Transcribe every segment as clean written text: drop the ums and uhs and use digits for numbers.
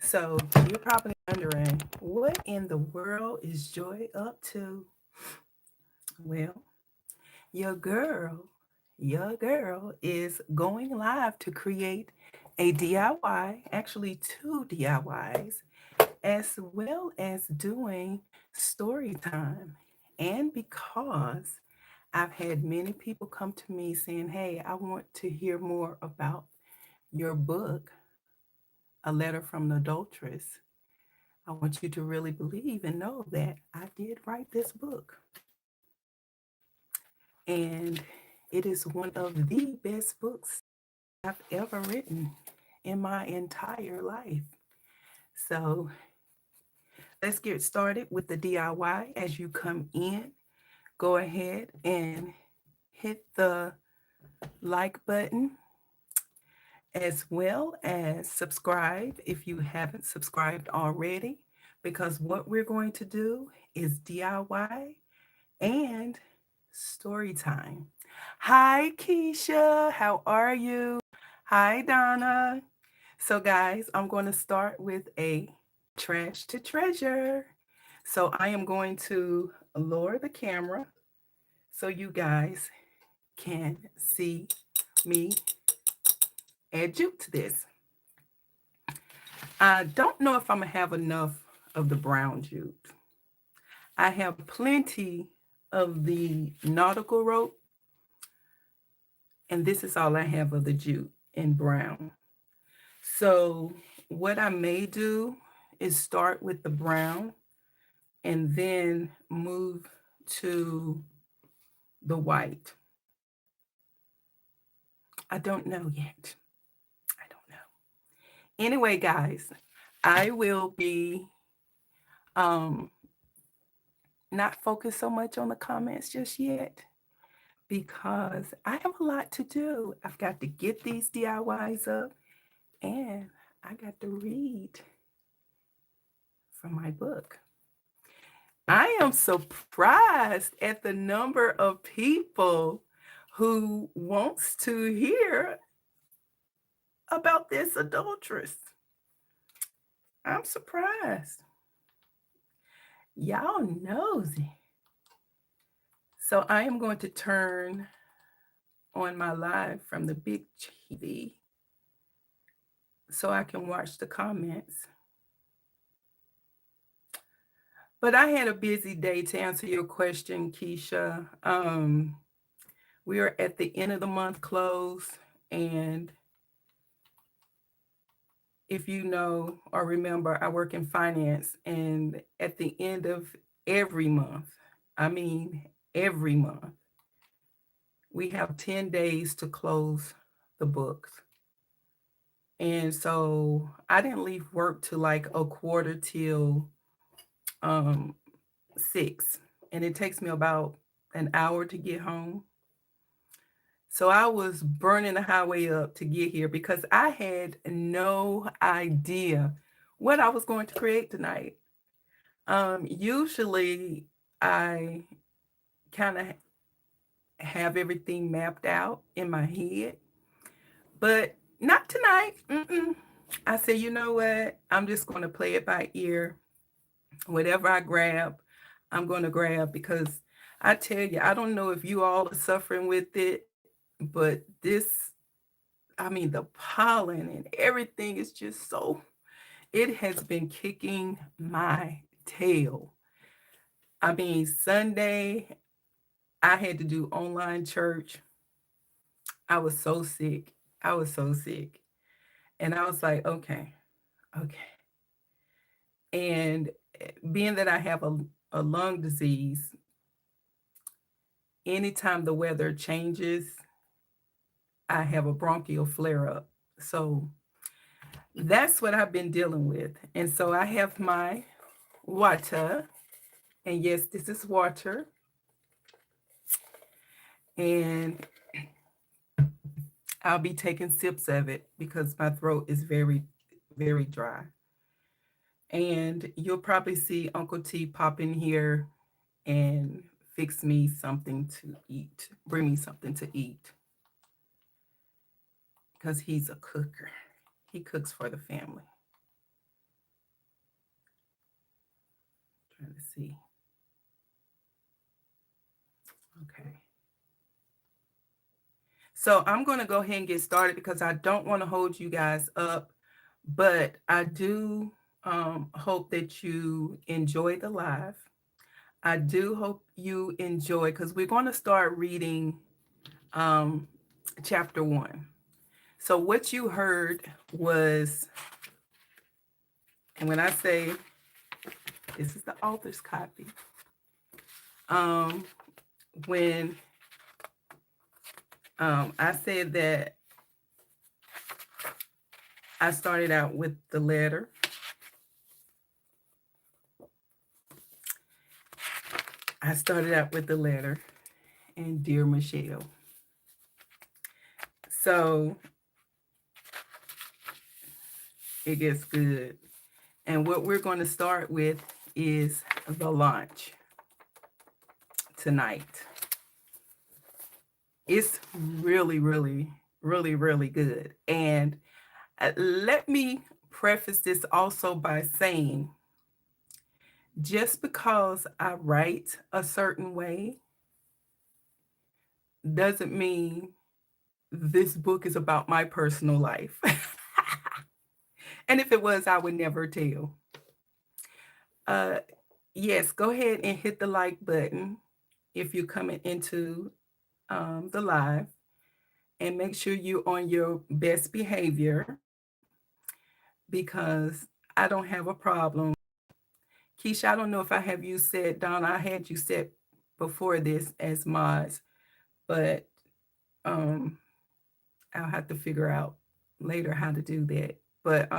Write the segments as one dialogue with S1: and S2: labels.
S1: So you're probably wondering, what in the world is Joy up to? Well, your girl, your girl is going live to create a DIY, actually two DIYs, as well as doing story time. And because I've had many people come to me saying, hey, I want to hear more about your book, A Letter from the Adulteress. I want you to really believe and know that I did write this book. And it is one of the best books I've ever written in my entire life. So let's get started with the DIY. As you come in, go ahead and hit the like button as well as subscribe if you haven't subscribed already, because what we're going to do is DIY and story time. Hi, Keisha. How are you? Hi, Donna. So, guys, I'm going to start with a trash to treasure. So, I am going to lower the camera so you guys can see me add jute to this. I don't know if I'm going to have enough of the brown jute. I have plenty of the nautical rope, and this is all I have of the jute in brown. So what I may do is start with the brown and then move to the white. I don't know yet. I don't know. Anyway, guys, I will be um not focused so much on the comments just yet because I have a lot to do. I've got to get these DIYs up and I got to read from my book. I am surprised at the number of people who wants to hear about this adulteress. I'm surprised. Y'all nosy. So I am going to turn on my live from the big TV so I can watch the comments. But I had a busy day to answer your question, Keisha. We are at the end of the month close, and if you know or remember, I work in finance, and at the end of every month, I mean every month, we have 10 days to close the books. And so I didn't leave work till like a quarter till 6, and it takes me about an hour to get home. So I was burning the highway up to get here because I had no idea what I was going to create tonight. Usually I kind of have everything mapped out in my head, but not tonight. Mm-mm. I said, you know what? I'm just going to play it by ear. Whatever I grab, I'm going to grab because I tell you, I don't know if you all are suffering with it, but this, I mean, the pollen and everything is just so, it has been kicking my tail. I mean, Sunday, I had to do online church. I was so sick. I was so sick. And I was like, okay, okay. And being that I have a lung disease, anytime the weather changes, I have a bronchial flare up. So that's what I've been dealing with. And so I have my water. And yes, this is water. And I'll be taking sips of it because my throat is very, very dry. And you'll probably see Uncle T pop in here and fix me something to eat, bring me something to eat because he's a cooker. He cooks for the family. see. Okay. So I'm going to go ahead and get started because I don't want to hold you guys up, but I do hope that you enjoy the live. I do hope you enjoy because we're going to start reading um, chapter 1. So what you heard was, and when I say this is the author's copy, when I said that I started out with the letter, and Dear Michelle. So it gets good. And what we're going to start with is the launch tonight. It's really, really, really, really good. And let me preface this also by saying, just because I write a certain way doesn't mean this book is about my personal life. And if it was, I would never tell. Uh, yes, go ahead and hit the like button if you're coming into the live, and make sure you're on your best behavior because I don't have a problem. Keisha, I don't know if I have you set, Donna, I had you set before this as mods, but I'll have to figure out later how to do that. But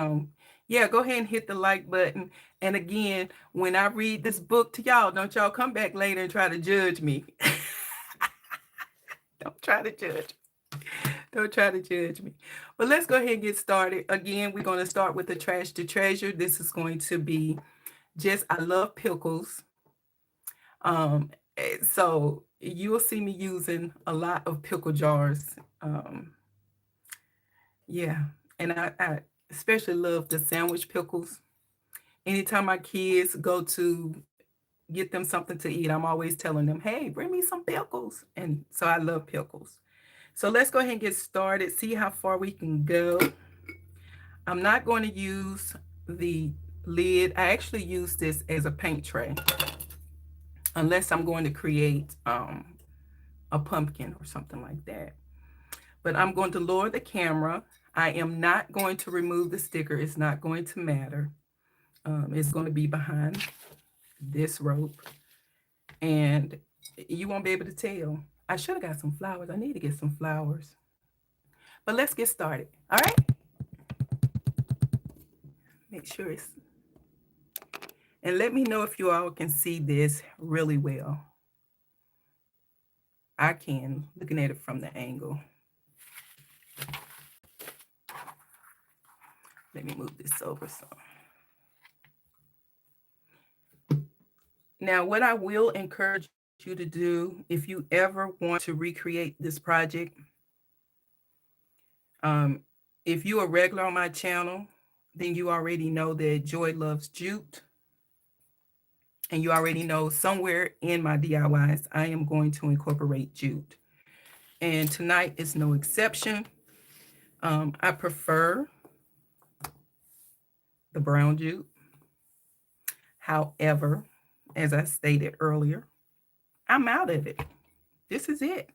S1: yeah, go ahead and hit the like button. And again, when I read this book to y'all, don't y'all come back later and try to judge me. Don't try to judge. Don't try to judge me. But let's go ahead and get started. Again, we're going to start with the trash to treasure. This is going to be just, I love pickles. So you will see me using a lot of pickle jars. Yeah, and I especially love the sandwich pickles. Anytime my kids go to get them something to eat, I'm always telling them, hey, bring me some pickles. And so I love pickles. So let's go ahead and get started, see how far we can go. I'm not going to use the lid. I actually use this as a paint tray, unless I'm going to create a pumpkin or something like that. But I'm going to lower the camera. I am not going to remove the sticker. It's not going to matter. It's going to be behind this rope, and you won't be able to tell. I should have got some flowers. I need to get some flowers. But let's get started. All right. Make sure it's, and let me know if you all can see this really well. I can, looking at it from the angle. Let me move this over some. Now, what I will encourage you to do, if you ever want to recreate this project, if you're a regular on my channel, then you already know that Joy loves jute. And you already know somewhere in my DIYs, I am going to incorporate jute. And tonight is no exception. I prefer the brown jute. However, as I stated earlier, I'm out of it. This is it.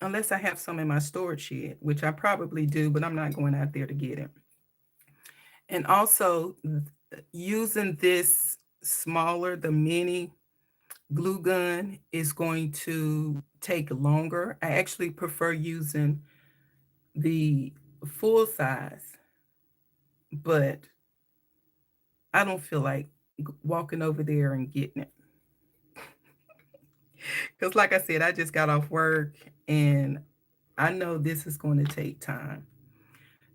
S1: Unless I have some in my storage shed, which I probably do, but I'm not going out there to get it. And also, using this smaller, the mini glue gun is going to take longer. I actually prefer using the full size, but I don't feel like walking over there and getting it. Because like I said, I just got off work and I know this is going to take time.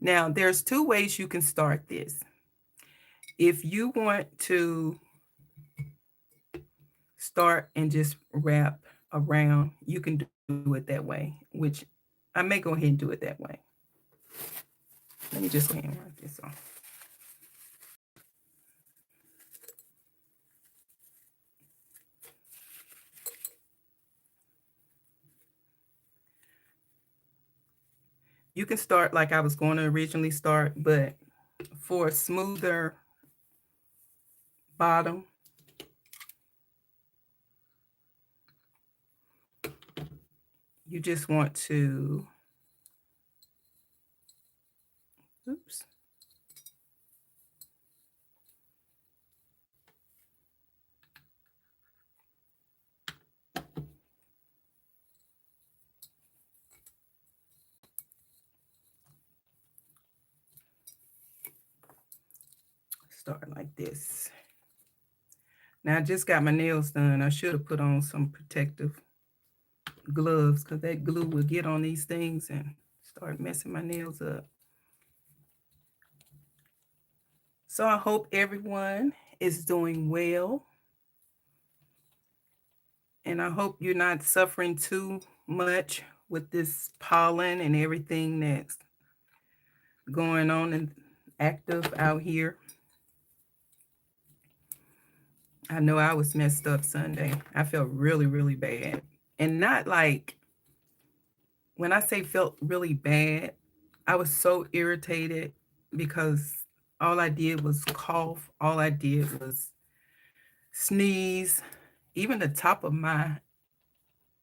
S1: Now, there's two ways you can start this. If you want to start and just wrap around, you can do it that way, which I may go ahead and do it that way. Let me just go ahead and wrap this off. You can start like I was going to originally start, but for a smoother bottom, you just want to, oops, start like this. Now I just got my nails done. I should have put on some protective gloves because that glue will get on these things and start messing my nails up. So I hope everyone is doing well. And I hope you're not suffering too much with this pollen and everything that's going on and active out here. I know I was messed up Sunday. I felt really, really bad. And not like, when I say felt really bad, I was so irritated because all I did was cough. All I did was sneeze. Even the top of my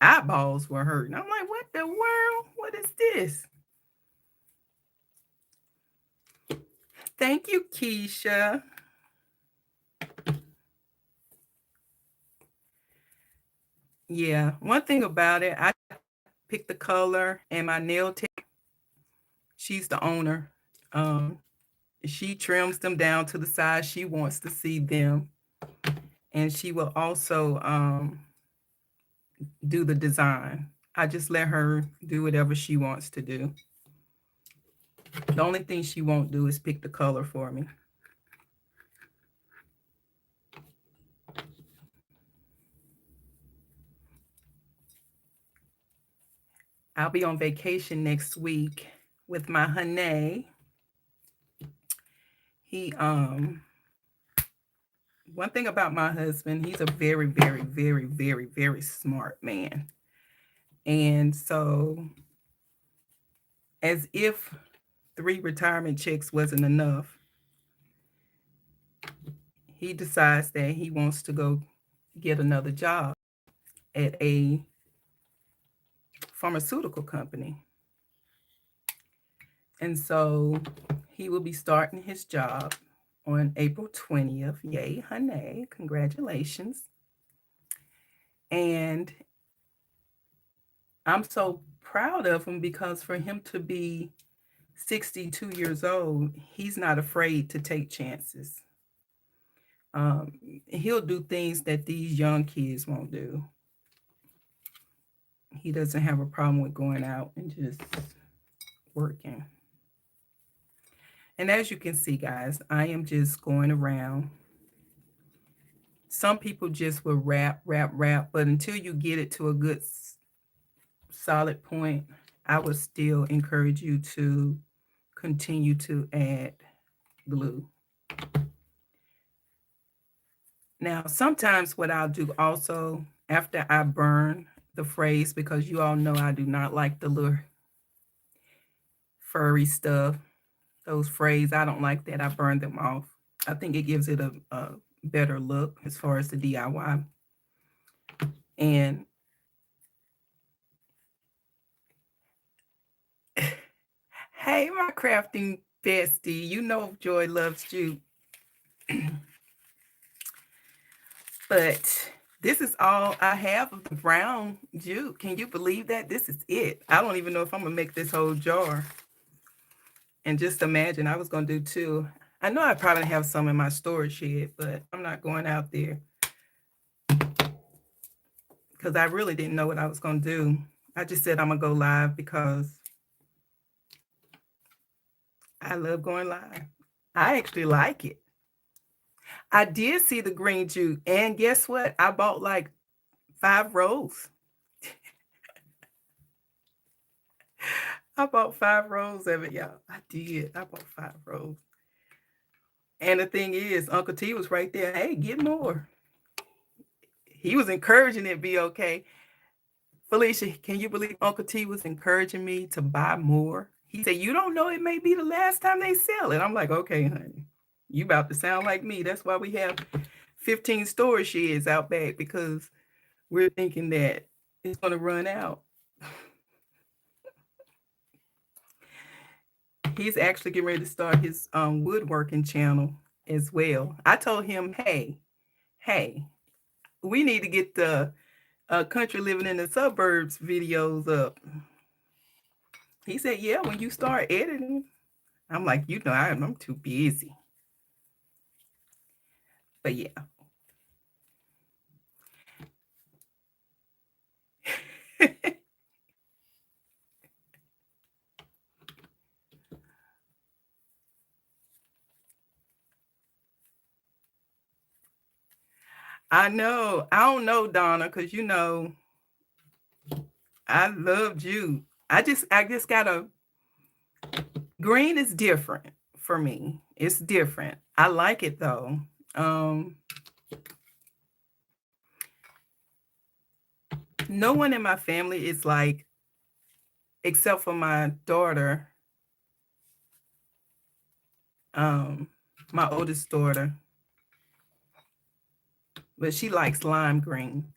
S1: eyeballs were hurting. I'm like, what the world? What is this? Thank you, Keisha. Yeah, one thing about it, I picked the color, and my nail tech, she's the owner. Um, she trims them down to the size she wants to see them, and she will also do the design. I just let her do whatever she wants to do. The only thing she won't do is pick the color for me. I'll be on vacation next week with my honey. He One thing about my husband, he's a very, very, very, very, very smart man. And so, as if 3 retirement checks wasn't enough, he decides that he wants to go get another job at a pharmaceutical company. And so he will be starting his job on April 20th. Yay, honey. Congratulations. And I'm so proud of him because for him to be 62 years old, he's not afraid to take chances. Um, he'll do things that these young kids won't do. He doesn't have a problem with going out and just working. And as you can see, guys, I am just going around. Some people just will wrap, but until you get it to a good solid point, I would still encourage you to continue to add glue. Now, sometimes what I'll do also after I burn the phrase, because you all know I do not like the little furry stuff, those phrase, I don't like that. I burn them off. I think it gives it a better look as far as the DIY. And hey, my crafting bestie, you know Joy loves you. But this is all I have of the brown jute. Can you believe that? This is it. I don't even know if I'm going to make this whole jar. And just imagine, I was going to do 2. I know I probably have some in my storage shed, but I'm not going out there because I really didn't know what I was going to do. I just said I'm going to go live because I love going live. I actually like it. I did see the green jute, and guess what? I bought like 5 rolls. I bought 5 rolls of it, y'all. I did. I bought 5 rolls. And the thing is, Uncle T was right there. Hey, get more. He was encouraging it be okay. Felicia, can you believe Uncle T was encouraging me to buy more? He said, "You don't know, it may be the last time they sell it." I'm like, "Okay, honey, you about to sound like me." That's why we have 15 storage sheds out back, because we're thinking that it's going to run out. He's actually getting ready to start his woodworking channel as well. I told him, hey, we need to get the country living in the suburbs videos up. He said, "Yeah, when you start editing." I'm like, I'm too busy. But yeah. I know. I don't know, Donna, because I love Jude. I just gotta, green is different for me. It's different. I like it though. Um, no one in my family is like, except for my daughter, um, my oldest daughter, but she likes lime green.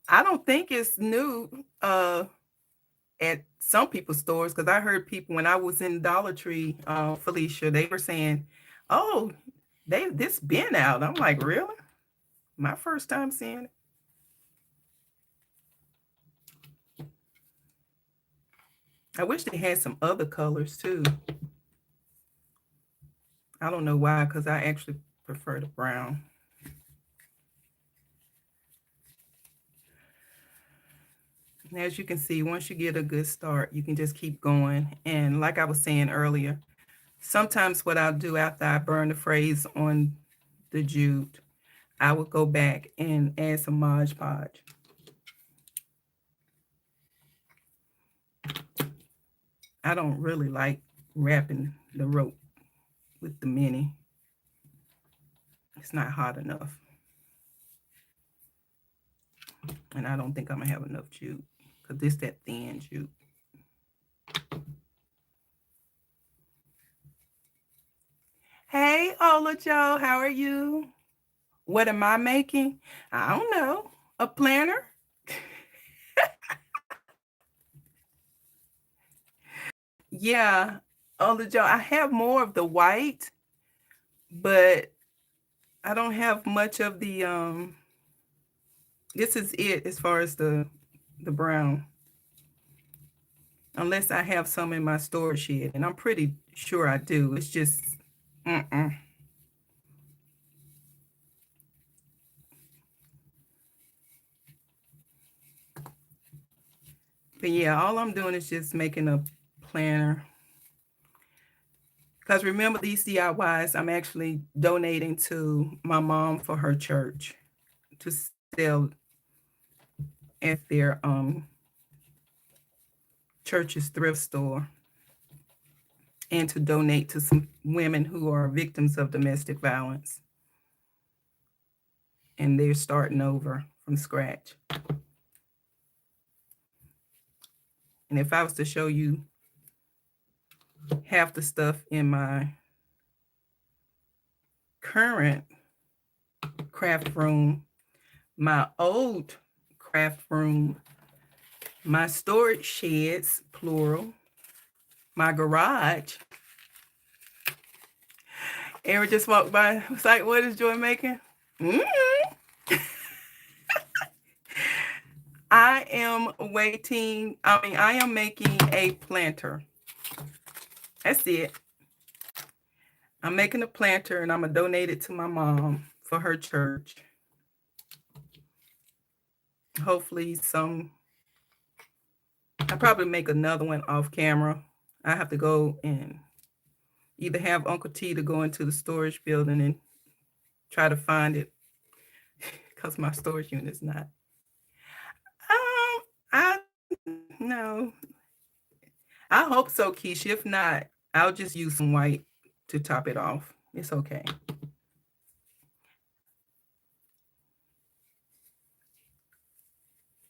S1: I don't think it's new at some people's stores, because I heard people when I was in Dollar Tree, Felicia, they were saying, "Oh, this been out." I'm like, "Really?" My first time seeing it. I wish they had some other colors too. I don't know why, because I actually prefer the brown. And as you can see, once you get a good start, you can just keep going. And like I was saying earlier, sometimes what I'll do after I burn the phrase on the jute, I would go back and add some Mod Podge. I don't really like wrapping the rope with the mini. It's not hot enough. And I don't think I'm gonna have enough jute, because this that thin jute. Hey, Ola Joe, how are you? What am I making? I don't know. A planner? Yeah. Ola Joe, I have more of the white, but I don't have much of the this is it as far as the brown. Unless I have some in my storage shed, and I'm pretty sure I do. It's just mm-mm. But yeah, all I'm doing is just making a planner. Because remember, these DIYs, I'm actually donating to my mom for her church to sell at their church's thrift store, and to donate to some women who are victims of domestic violence. And they're starting over from scratch. And if I was to show you half the stuff in my current craft room, my old craft room, my storage sheds, plural, my garage. Aaron just walked by. Was like, "What is Joy making?" I am waiting. I am making a planter. That's it. I'm making a planter, and I'm going to donate it to my mom for her church. Hopefully I'll probably make another one off camera. I have to go and either have Uncle T to go into the storage building and try to find it, because my storage unit is not. I no. I hope so, Keisha. If not, I'll just use some white to top it off. It's okay.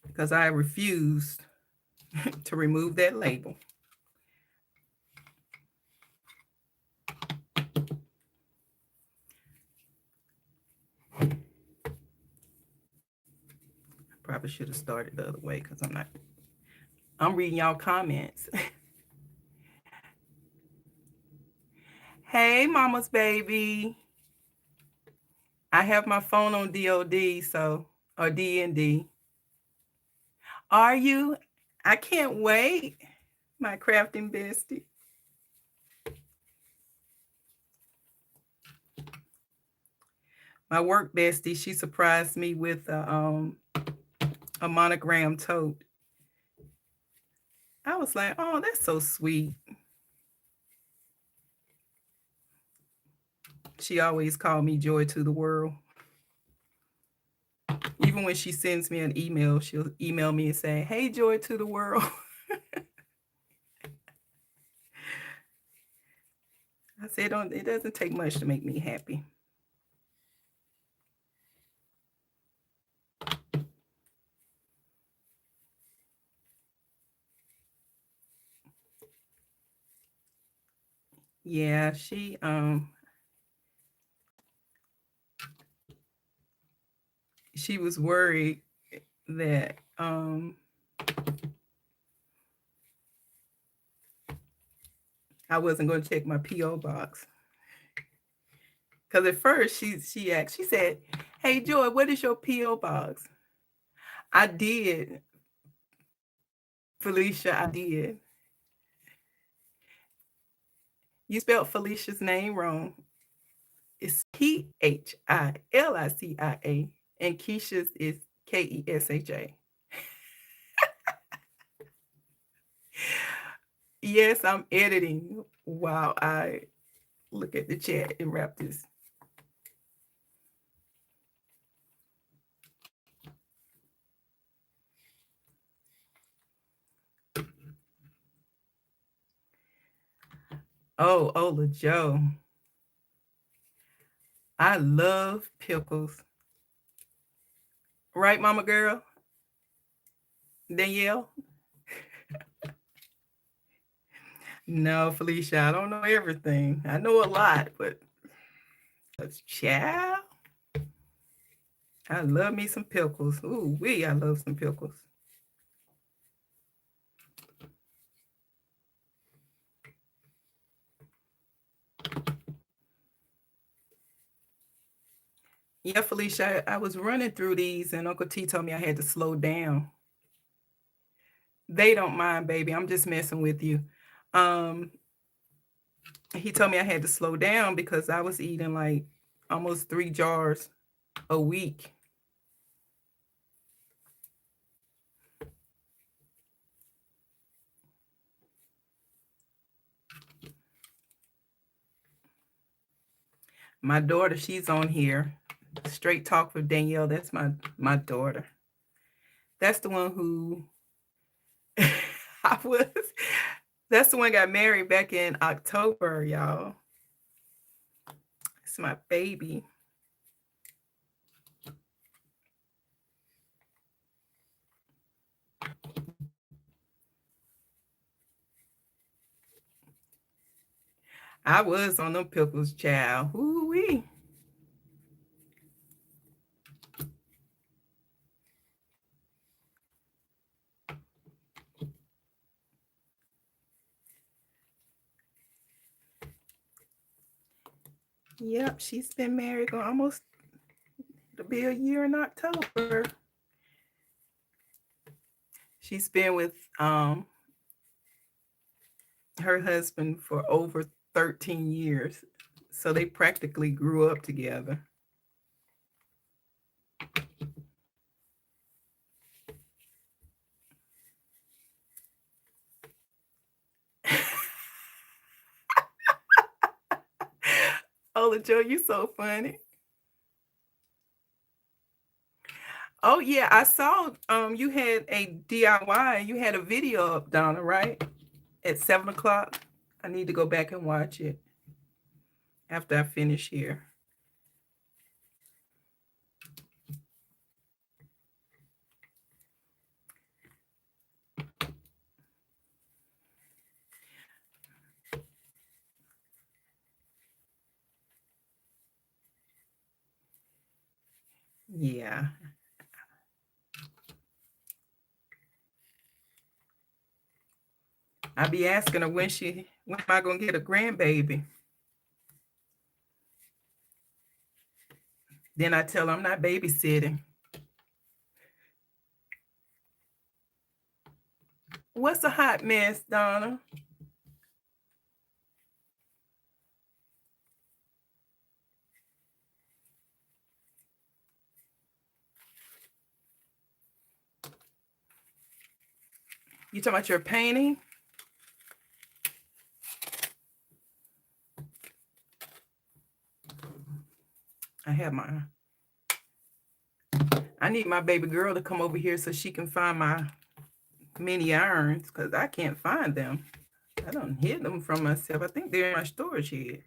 S1: Because I refused to remove that label. probably should have started the other way because I'm reading y'all comments. Hey, mama's baby. I have my phone on DOD, or DND. Are you? I can't wait. My crafting bestie. My work bestie, she surprised me with a monogram tote. I was like, oh, that's so sweet. She always called me joy to the world. Even when she sends me an email, she'll email me and say, hey, joy to the world. I said, it doesn't take much to make me happy. Yeah, she was worried that I wasn't going to check my PO box. Because at first she asked, she said, hey, Joy, what is your PO box? I did, Felicia, I did. You spelled Felicia's name wrong. It's Philicia, and Keisha's is Kesha. Yes, I'm editing while I look at the chat and wrap this. Oh, Ola Joe. I love pickles. Right, mama girl? Danielle? No, Felicia, I don't know everything. I know a lot, but child, I love me some pickles. Ooh, I love some pickles. Yeah, Felicia, I was running through these and Uncle T told me I had to slow down. They don't mind, baby. I'm just messing with you. He told me I had to slow down because I was eating like almost 3 jars a week. My daughter, she's on here. Straight Talk with Danielle. That's my daughter. That's the one who I was. That's the one got married back in October, y'all. It's my baby. I was on them pickles, child. Ooh-wee. Yep, she's been married for almost to be a year in October. She's been with her husband for over 13 years. So they practically grew up together. Ola Joe, you so funny. Oh yeah, I saw you had a DIY. You had a video up, Donna, right? At 7 o'clock. I need to go back and watch it after I finish here. Yeah. I be asking her when am I gonna get a grandbaby? Then I tell her I'm not babysitting. What's a hot mess, Donna? You talking about your painting? I have mine. I need my baby girl to come over here so she can find my mini irons because I can't find them. I don't hid them from myself. I think they're in my storage here.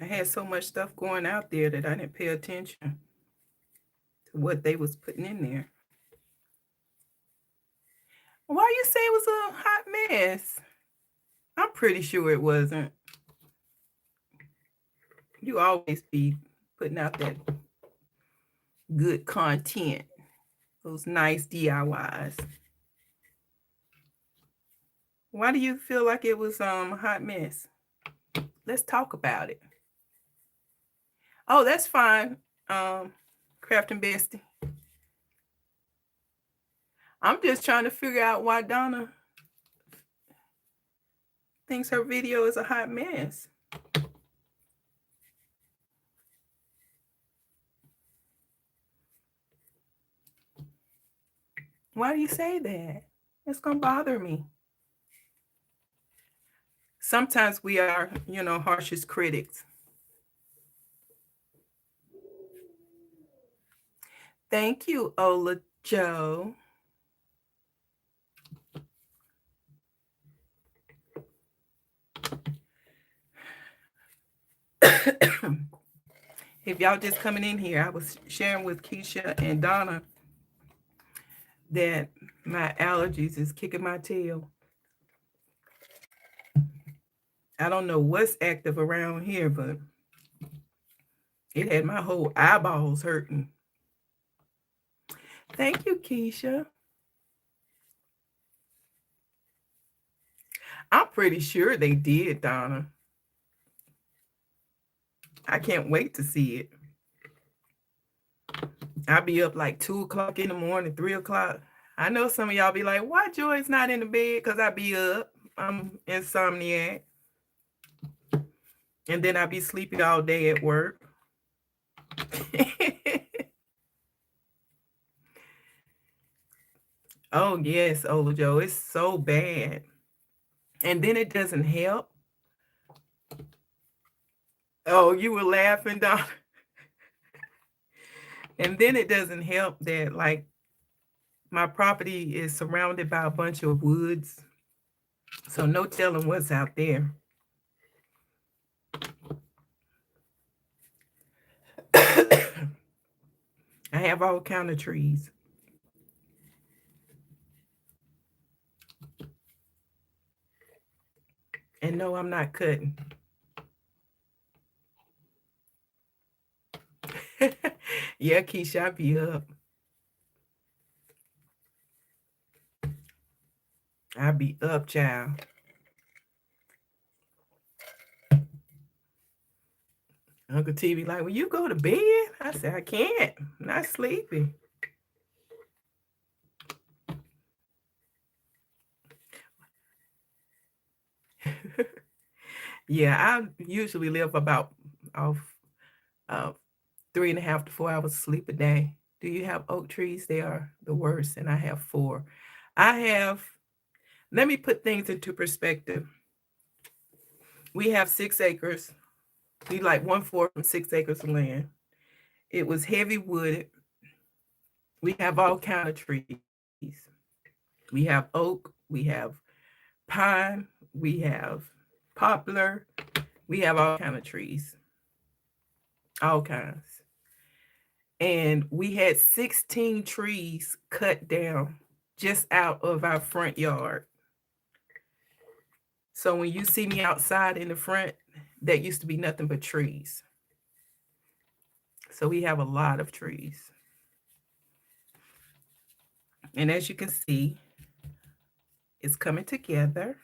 S1: I had so much stuff going out there that I didn't pay attention to what they was putting in there. Why you say it was a hot mess? I'm pretty sure it wasn't. You always be putting out that good content, those nice DIYs. Why do you feel like it was a hot mess? Let's talk about it. Oh, that's fine. Crafting Bestie. I'm just trying to figure out why Donna thinks her video is a hot mess. Why do you say that? It's gonna bother me. Sometimes we are, harshest critics. Thank you, Ola Joe. If y'all just coming in here, I was sharing with Keisha and Donna that my allergies is kicking my tail. I don't know what's active around here, but it had my whole eyeballs hurting. Thank you, Keisha. I'm pretty sure they did, Donna. I can't wait to see it. I'll be up like 2 o'clock in the morning, 3 o'clock. I know some of y'all be like, why Joy's not in the bed? Because I be up. I'm insomniac. And then I be sleeping all day at work. Oh, yes, Ola Joe. It's so bad. And then it doesn't help. Oh, you were laughing, Donna. And then it doesn't help that, like, my property is surrounded by a bunch of woods. So no telling what's out there. I have all kind of trees. And no, I'm not cutting. Yeah, Keisha, I be up. I be up, child. Uncle T be like, will you go to bed? I said, I can't. I'm not sleepy. Yeah, I usually live about 3.5 to 4 hours of sleep a day. Do you have oak trees? They are the worst, and I have 4. Let me put things into perspective. We have 6 acres. We like 1/4 from 6 acres of land. It was heavy wooded. We have all kind of trees. We have oak, we have pine, we have poplar, we have all kind of trees, all kinds. And we had 16 trees cut down just out of our front yard. So when you see me outside in the front, that used to be nothing but trees. So we have a lot of trees. And as you can see, It's coming together.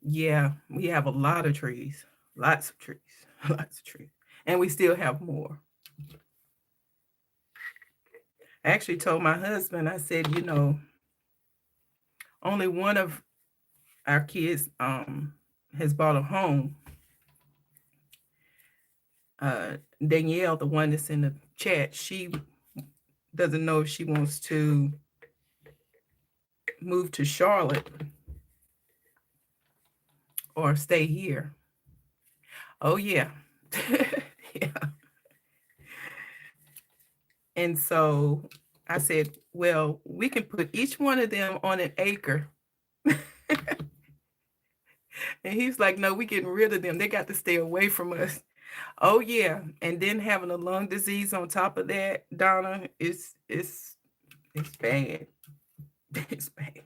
S1: Yeah, we have a lot of trees, lots of trees, lots of trees, and we still have more. I actually told my husband, I said, only one of our kids has bought a home. Danielle, the one that's in the chat, she doesn't know if she wants to move to Charlotte or stay here. Oh yeah. Yeah. And so I said, well, we can put each one of them on an acre. And he's like, no, we getting rid of them. They got to stay away from us. Oh yeah. And then having a lung disease on top of that, Donna, it's bad. It's bad.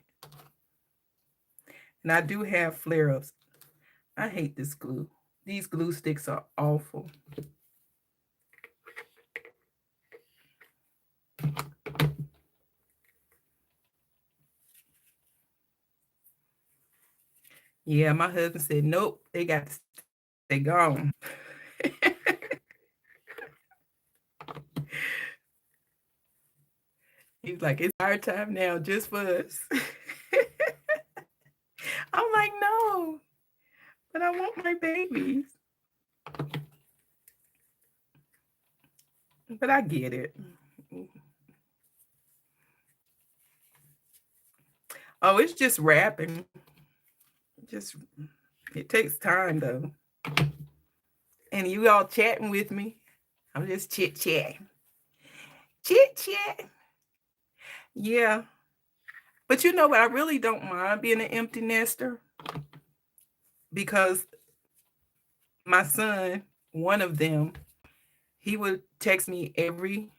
S1: And I do have flare-ups. I hate this glue. These glue sticks are awful. Yeah, my husband said, nope, they got to stay gone. He's like, it's our time now, just for us. I'm like, no, but I want my babies. But I get it. Oh, it's just wrapping. Just it takes time though. And you all chatting with me. I'm just chit chat. Chit chat. Yeah. But you know what? I really don't mind being an empty nester because my son, one of them, he would text me every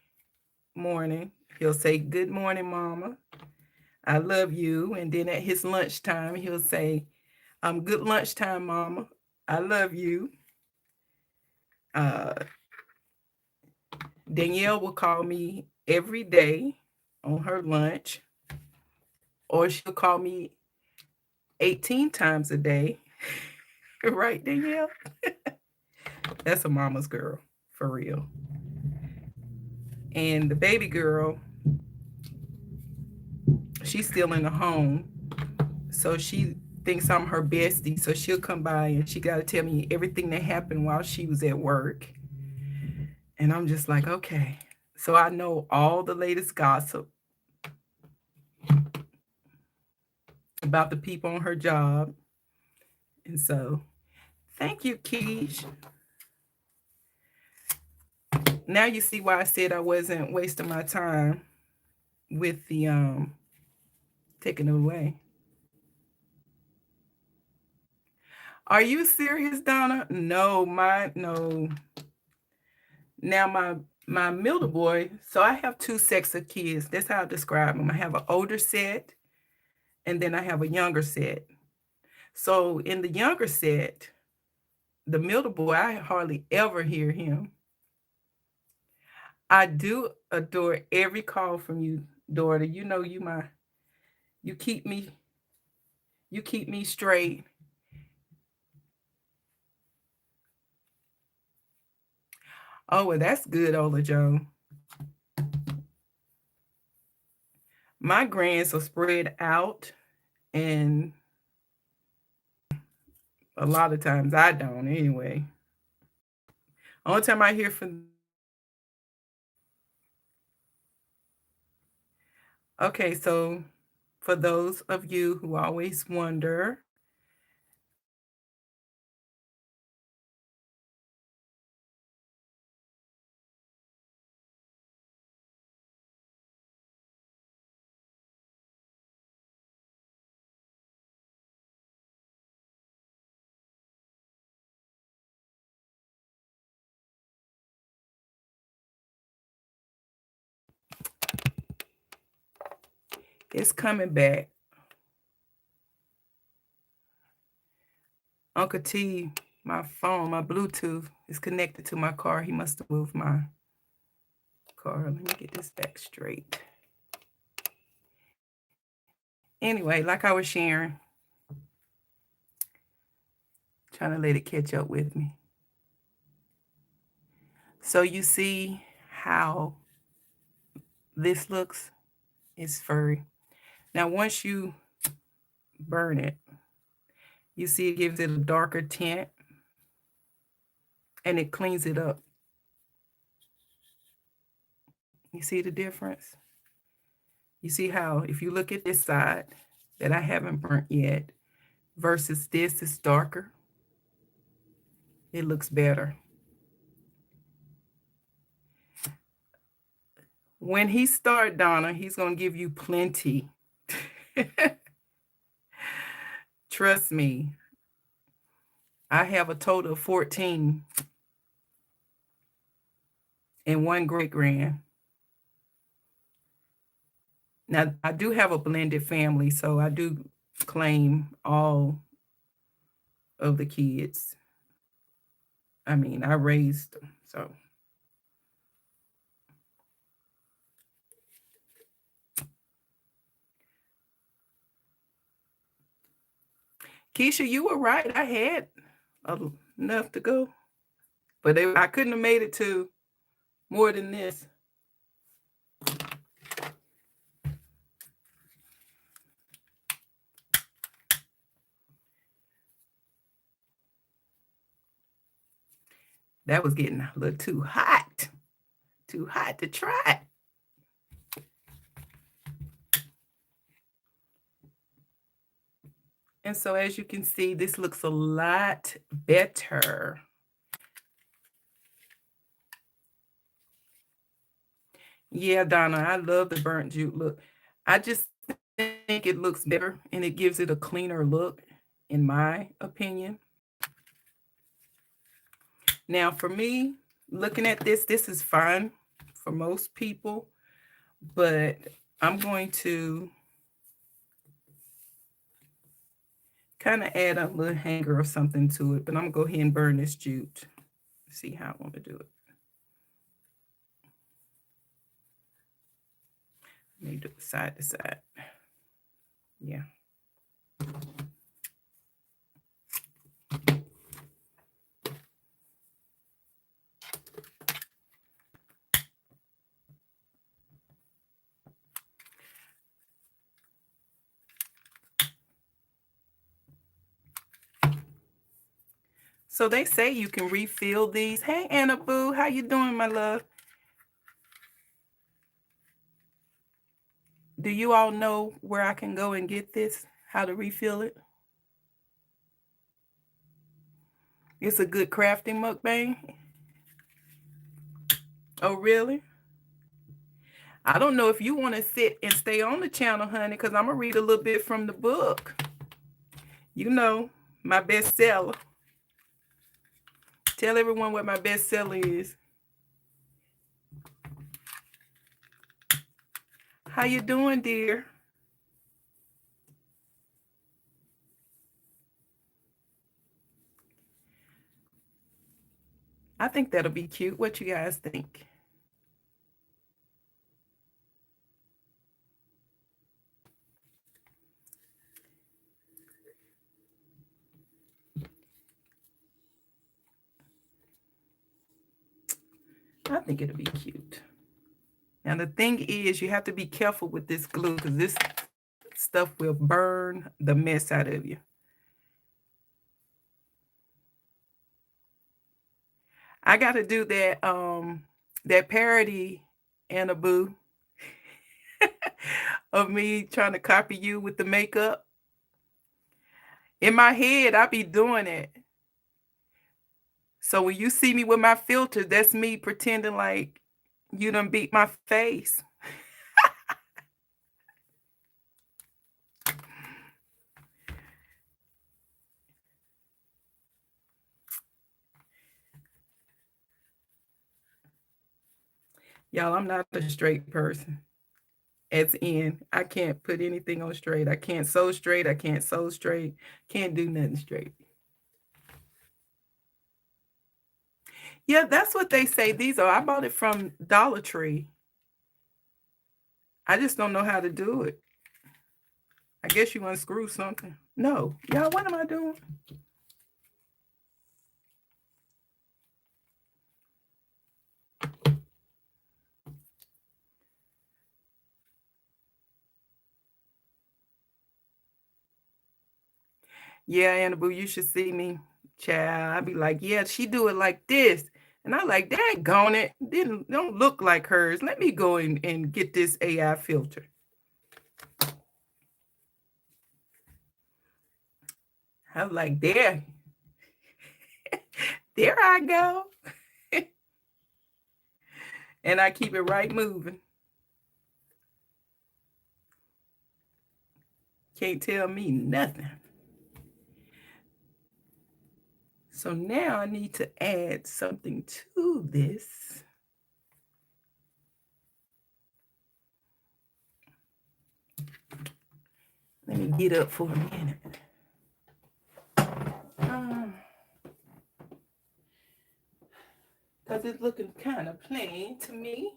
S1: morning. He'll say, good morning, mama. I love you. And then at his lunchtime, he'll say, good lunchtime, mama. I love you. Uh, Danielle will call me every day on her lunch, or she'll call me 18 times a day. Right, Danielle? That's a mama's girl, for real. And the baby girl, she's still in the home. So she thinks I'm her bestie. So she'll come by and she got to tell me everything that happened while she was at work. And I'm just like, okay. So I know all the latest gossip about the people on her job. And so, thank you, Keish. Now you see why I said I wasn't wasting my time with the taking it away. Are you serious, Donna? No, no. Now my middle boy, so I have two sets of kids. That's how I describe them. I have an older set and then I have a younger set. So in the younger set, the middle boy, I hardly ever hear him. I do adore every call from you, daughter. You know you keep me straight. Oh, well, that's good, Ola Joe. My grands are spread out, and a lot of times I don't anyway. Only time I hear from. Okay, so for those of you who always wonder, it's coming back. Uncle T, my phone, my Bluetooth is connected to my car. He must have moved my car. Let me get this back straight. Anyway, like I was sharing, trying to let it catch up with me. So you see how this looks? It's furry. Now, once you burn it, you see it gives it a darker tint and it cleans it up. You see the difference? You see how if you look at this side that I haven't burnt yet versus this is darker, it looks better. When he start, Donna, he's going to give you plenty. Trust me. I have a total of 14 and one great grand. Now, I do have a blended family, so I do claim all of the kids. I mean, I raised them, so. Keisha, you were right. I had enough to go, but I couldn't have made it to more than this. That was getting a little too hot to try. And so as you can see, this looks a lot better. Yeah, Donna, I love the burnt jute look. I just think it looks better and it gives it a cleaner look, in my opinion. Now, for me, looking at this is fine for most people, but I'm going to kind of add a little hanger or something to it, but I'm going to go ahead and burn this jute. See how I want to do it. Let me do it side to side. Yeah. So they say you can refill these. Hey, Anna Boo, how you doing, my love? Do you all know where I can go and get this? How to refill it? It's a good crafting mukbang. Oh, really? I don't know if you want to sit and stay on the channel, honey, because I'm going to read a little bit from the book. You know, my bestseller. Tell everyone what my bestseller is. How you doing, dear? I think that'll be cute. What you guys think? I think it'll be cute. Now, the thing is, you have to be careful with this glue because this stuff will burn the mess out of you. I got to do that parody, Anna Boo, of me trying to copy you with the makeup. In my head, I be doing it. So when you see me with my filter, that's me pretending like you done beat my face. Y'all, I'm not a straight person. As in, I can't put anything on straight. I can't sew straight. I can't sew straight. Can't do nothing straight. Yeah, that's what they say these are. I bought it from Dollar Tree. I just don't know how to do it. I guess you unscrew something. No. Y'all, what am I doing? Yeah, Annabelle, you should see me. Child, I'd be like, yeah, she do it like this. And I like, daggone it. Don't look like hers. Let me go and get this AI filter. I'm like, there I go. And I keep it right moving. Can't tell me nothing. So now I need to add something to this. Let me get up for a minute. Because it's looking kind of plain to me.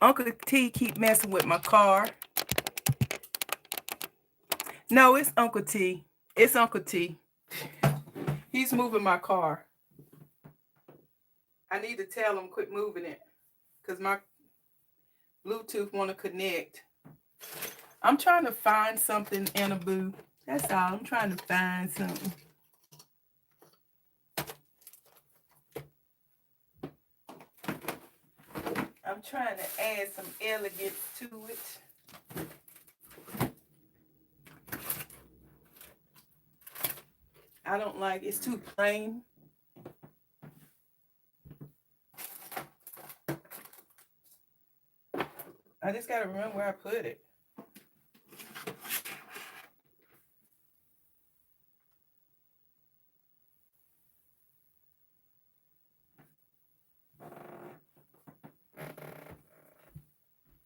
S1: Uncle T keep messing with my car. No, it's Uncle T. It's Uncle T. He's moving my car. I need to tell him quit moving it because my Bluetooth want to connect. I'm trying to find something, Annaboo. That's all. I'm trying to find something. I'm trying to add some elegance to it. I don't like it's too plain. I just gotta remember where I put it.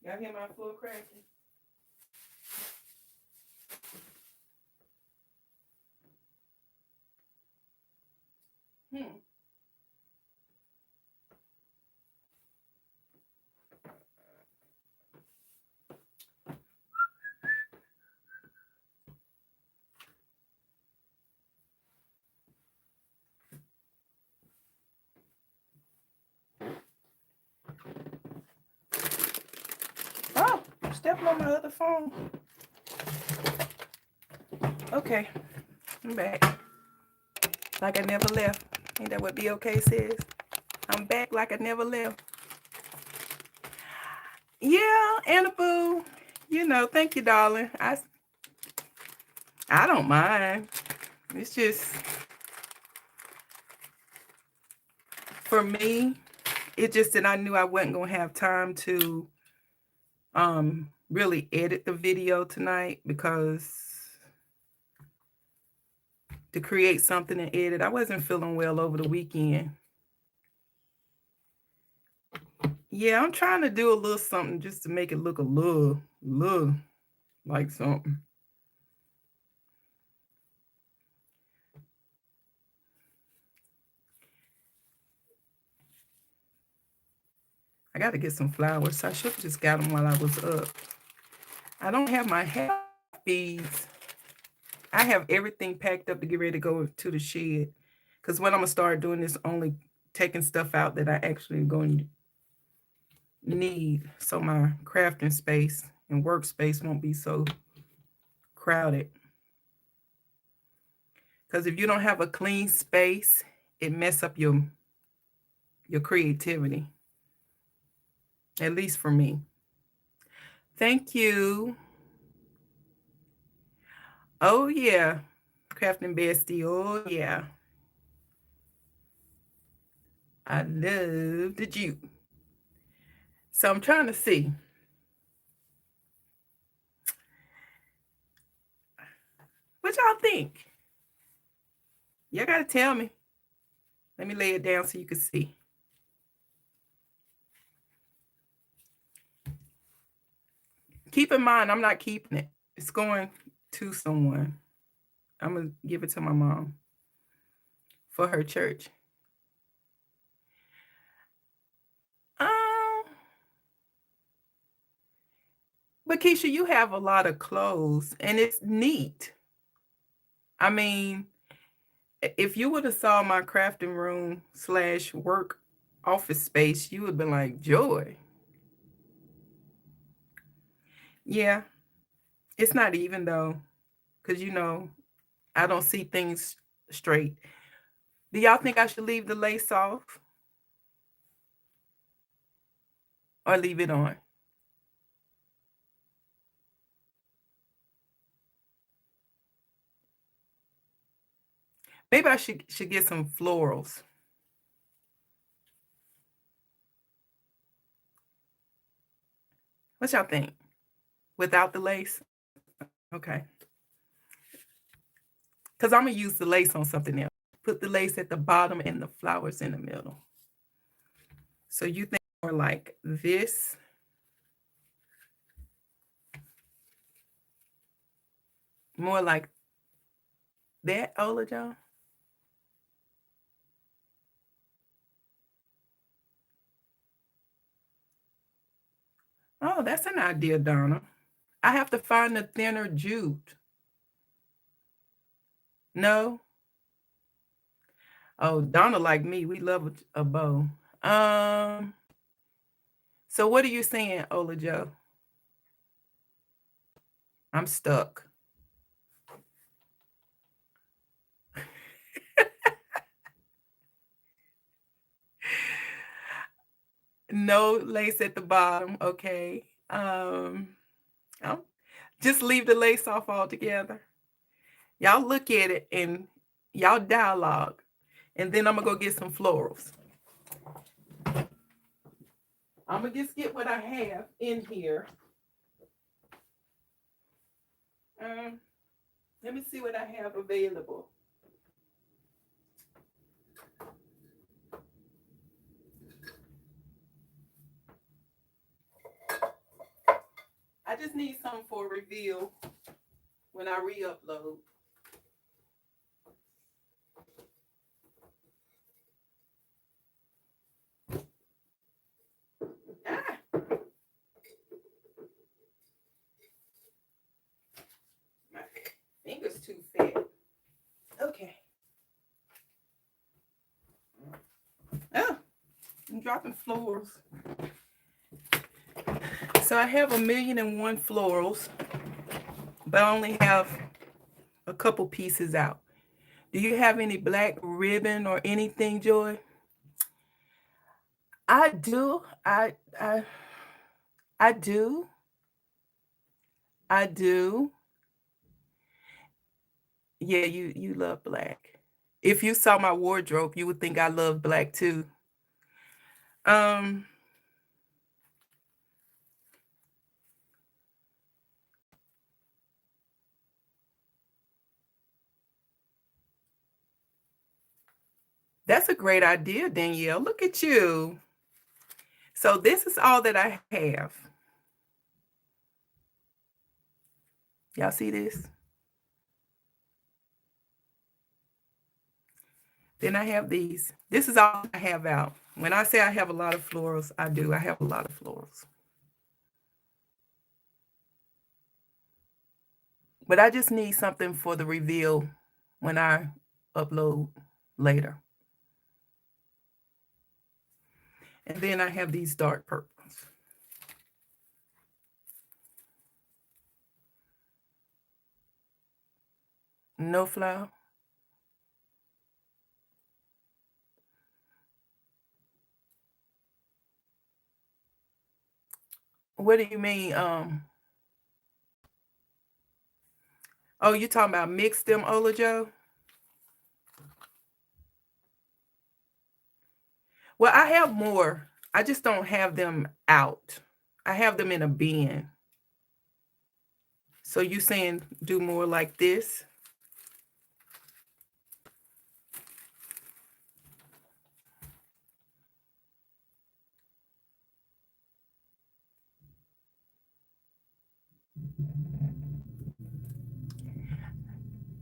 S1: Y'all hear my floor cracking? Oh, I'm stepping on my other phone. Okay, I'm back. Like I never left. Ain't that what BOK says? I'm back like I never left. Yeah, Annaboo. You know, thank you, darling. I don't mind. It's just for me, it just that I knew I wasn't gonna have time to really edit the video tonight because to create something and edit, I wasn't feeling well over the weekend. Yeah, I'm trying to do a little something just to make it look a little like something. I got to get some flowers. I should have just got them while I was up. I don't have my half beads. I have everything packed up to get ready to go to the shed. Because what I'm going to start doing is only taking stuff out that I actually going to need. So my crafting space and workspace won't be so crowded. Because if you don't have a clean space, it mess up your creativity. At least for me. Thank you. Oh yeah. Crafting bestie. Oh yeah. I love the Jew. So I'm trying to see. What y'all think? Y'all gotta tell me. Let me lay it down so you can see. Keep in mind, I'm not keeping it. It's going to someone. I'm going to give it to my mom for her church. Um, but Keisha, you have a lot of clothes and it's neat. I mean, if you would have saw my crafting room / work office space, you would have been like, Joy. Yeah, it's not even though, because I don't see things straight. Do y'all think I should leave the lace off or leave it on? Maybe I should get some florals. What y'all think? Without the lace? Okay. Because I'm going to use the lace on something else. Put the lace at the bottom and the flowers in the middle. So you think more like this? More like that, Ola John? Oh, that's an idea, Donna. I have to find the thinner jute. No? Oh, Donna like me. We love a bow. So what are you saying, Ola Joe? I'm stuck. No lace at the bottom. Okay. Oh, just leave the lace off altogether. Y'all look at it and y'all dialogue. And then I'm going to go get some florals. I'm going to just get what I have in here. Let me see what I have available. I just need some for reveal when I re-upload. Ah! My finger's too fat. Okay. Oh, I'm dropping florals. So I have 1,000,001 florals, but I only have a couple pieces out. Do you have any black ribbon or anything, Joy? I do. I do. I do. Yeah, you love black. If you saw my wardrobe, you would think I love black too. Um, that's a great idea, Danielle. Look at you. So this is all that I have. Y'all see this? Then I have these. This is all I have out. When I say I have a lot of florals, I do. I have a lot of florals. But I just need something for the reveal when I upload later. And then I have these dark purples. No flour. What do you mean? Oh, you talking about mix them, Olajo? Well, I have more. I just don't have them out. I have them in a bin. So you saying do more like this?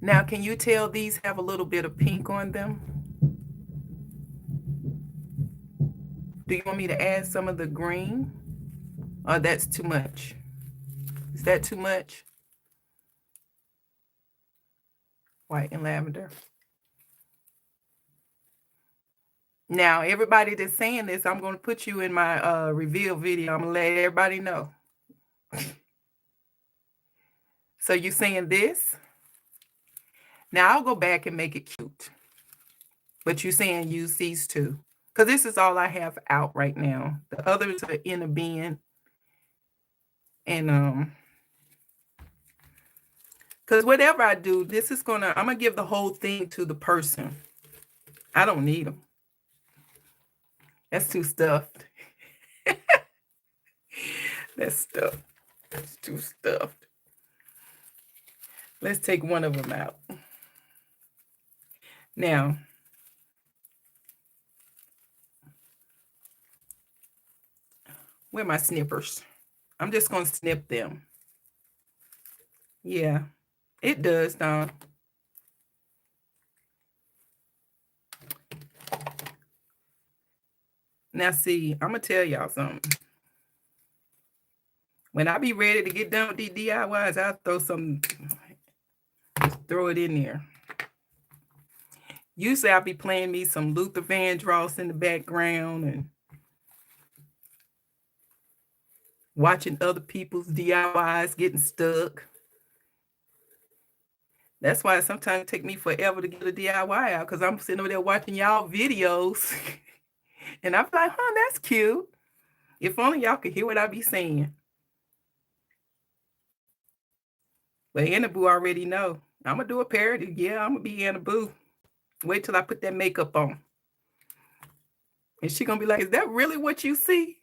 S1: Now, can you tell these have a little bit of pink on them? Do you want me to add some of the green? Or that's too much? Is that too much? White and lavender. Now, everybody that's saying this, I'm going to put you in my reveal video. I'm going to let everybody know. So you saying this? Now, I'll go back and make it cute. But you're saying use these two. Because this is all I have out right now. The others are in a bin. And because whatever I do, this is I'm going to give the whole thing to the person. I don't need them. That's too stuffed. That's stuffed. That's too stuffed. Let's take one of them out. Now, where are my snippers? I'm just going to snip them. Yeah, it does, Don. Now, see, I'm going to tell y'all something. When I be ready to get done with these DIYs, I'll throw it in there. Usually I'll be playing me some Luther Vandross in the background and watching other people's DIYs getting stuck. That's why sometimes it takes me forever to get a DIY out, because I'm sitting over there watching y'all videos. And I'm like, that's cute. If only y'all could hear what I be saying. But Anna Boo already know. I'm going to do a parody. Yeah, I'm going to be Anna Boo. Wait till I put that makeup on. And she going to be like, is that really what you see?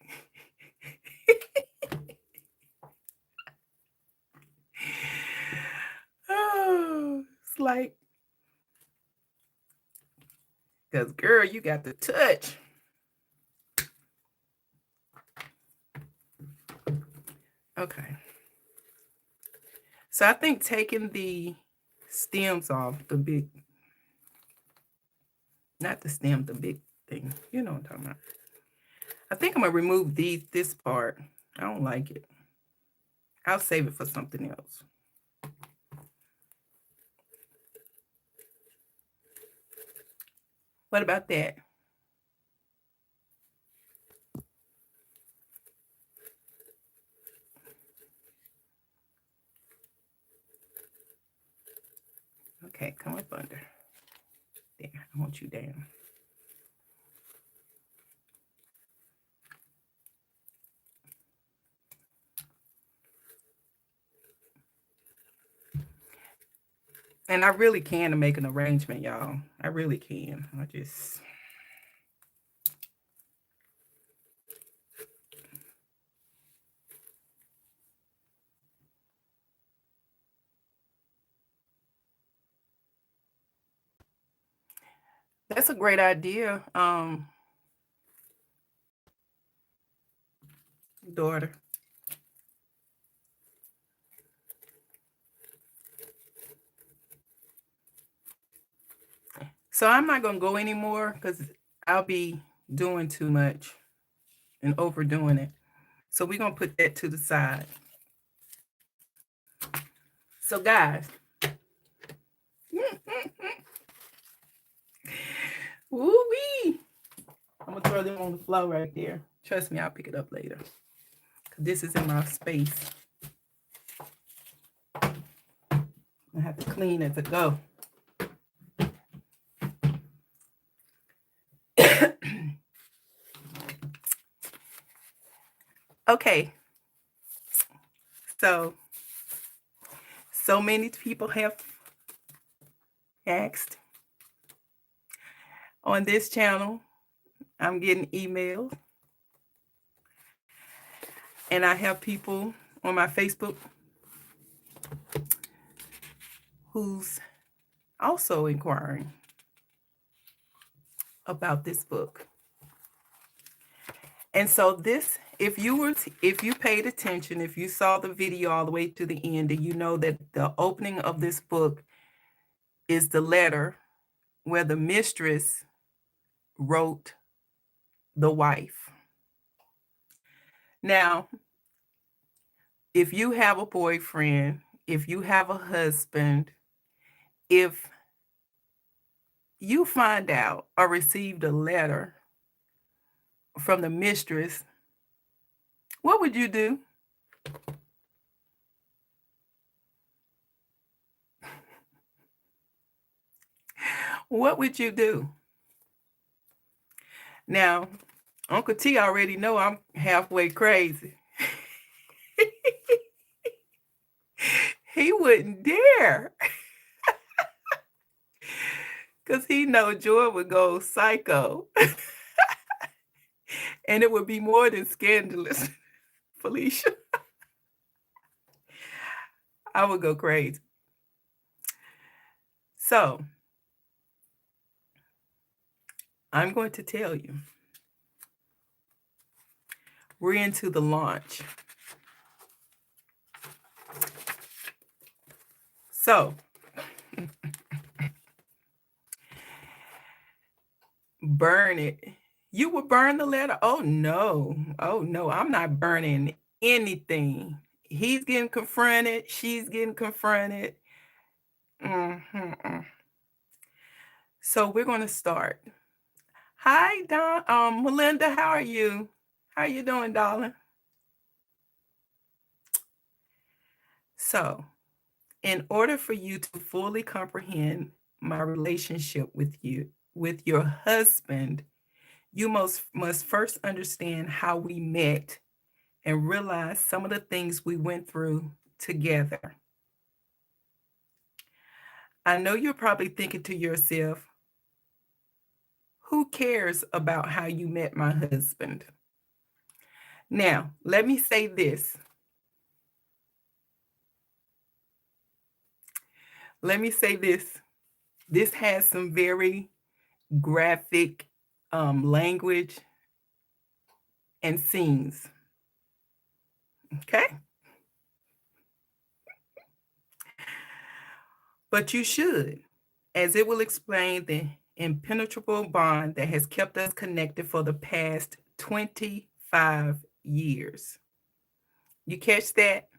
S1: Oh, it's like, because girl, you got the touch. Okay. So I think taking the stems off, not the stem, the big thing. You know what I'm talking about. I think I'm going to remove this part. I don't like it. I'll save it for something else. What about that? Okay, come up under. There, I want you down. And I really can make an arrangement, y'all. I really can. That's a great idea, daughter. So I'm not going to go anymore because I'll be doing too much and overdoing it. So we're going to put that to the side. So guys, woo-wee. I'm going to throw them on the floor right there. Trust me, I'll pick it up later. This is in my space. I have to clean as I go. Okay, so many people have asked on this channel. I'm getting emails, and I have people on my Facebook who's also inquiring about this book. And so this, if you paid attention, if you saw the video all the way to the end, and you know that the opening of this book is the letter where the mistress wrote the wife. Now, if you have a boyfriend, if you have a husband, if you find out or received a letter from the mistress, what would you do? What would you do? Now, Uncle T already know I'm halfway crazy. He wouldn't dare. Because he know Joy would go psycho. And it would be more than scandalous, Felicia. I would go crazy. So, I'm going to tell you. We're into the launch. So, burn it. You would burn the letter? Oh, no. Oh, no. I'm not burning anything. He's getting confronted. She's getting confronted. So we're going to start. Hi, Melinda. How are you? How are you doing, darling? So, in order for you to fully comprehend my relationship with you, with your husband, you must first understand how we met and realize some of the things we went through together. I know you're probably thinking to yourself, who cares about how you met my husband? Now, let me say this. Let me say this. This has some very graphic language and scenes. Okay? But you should, as it will explain the impenetrable bond that has kept us connected for the past 25 years. You catch that?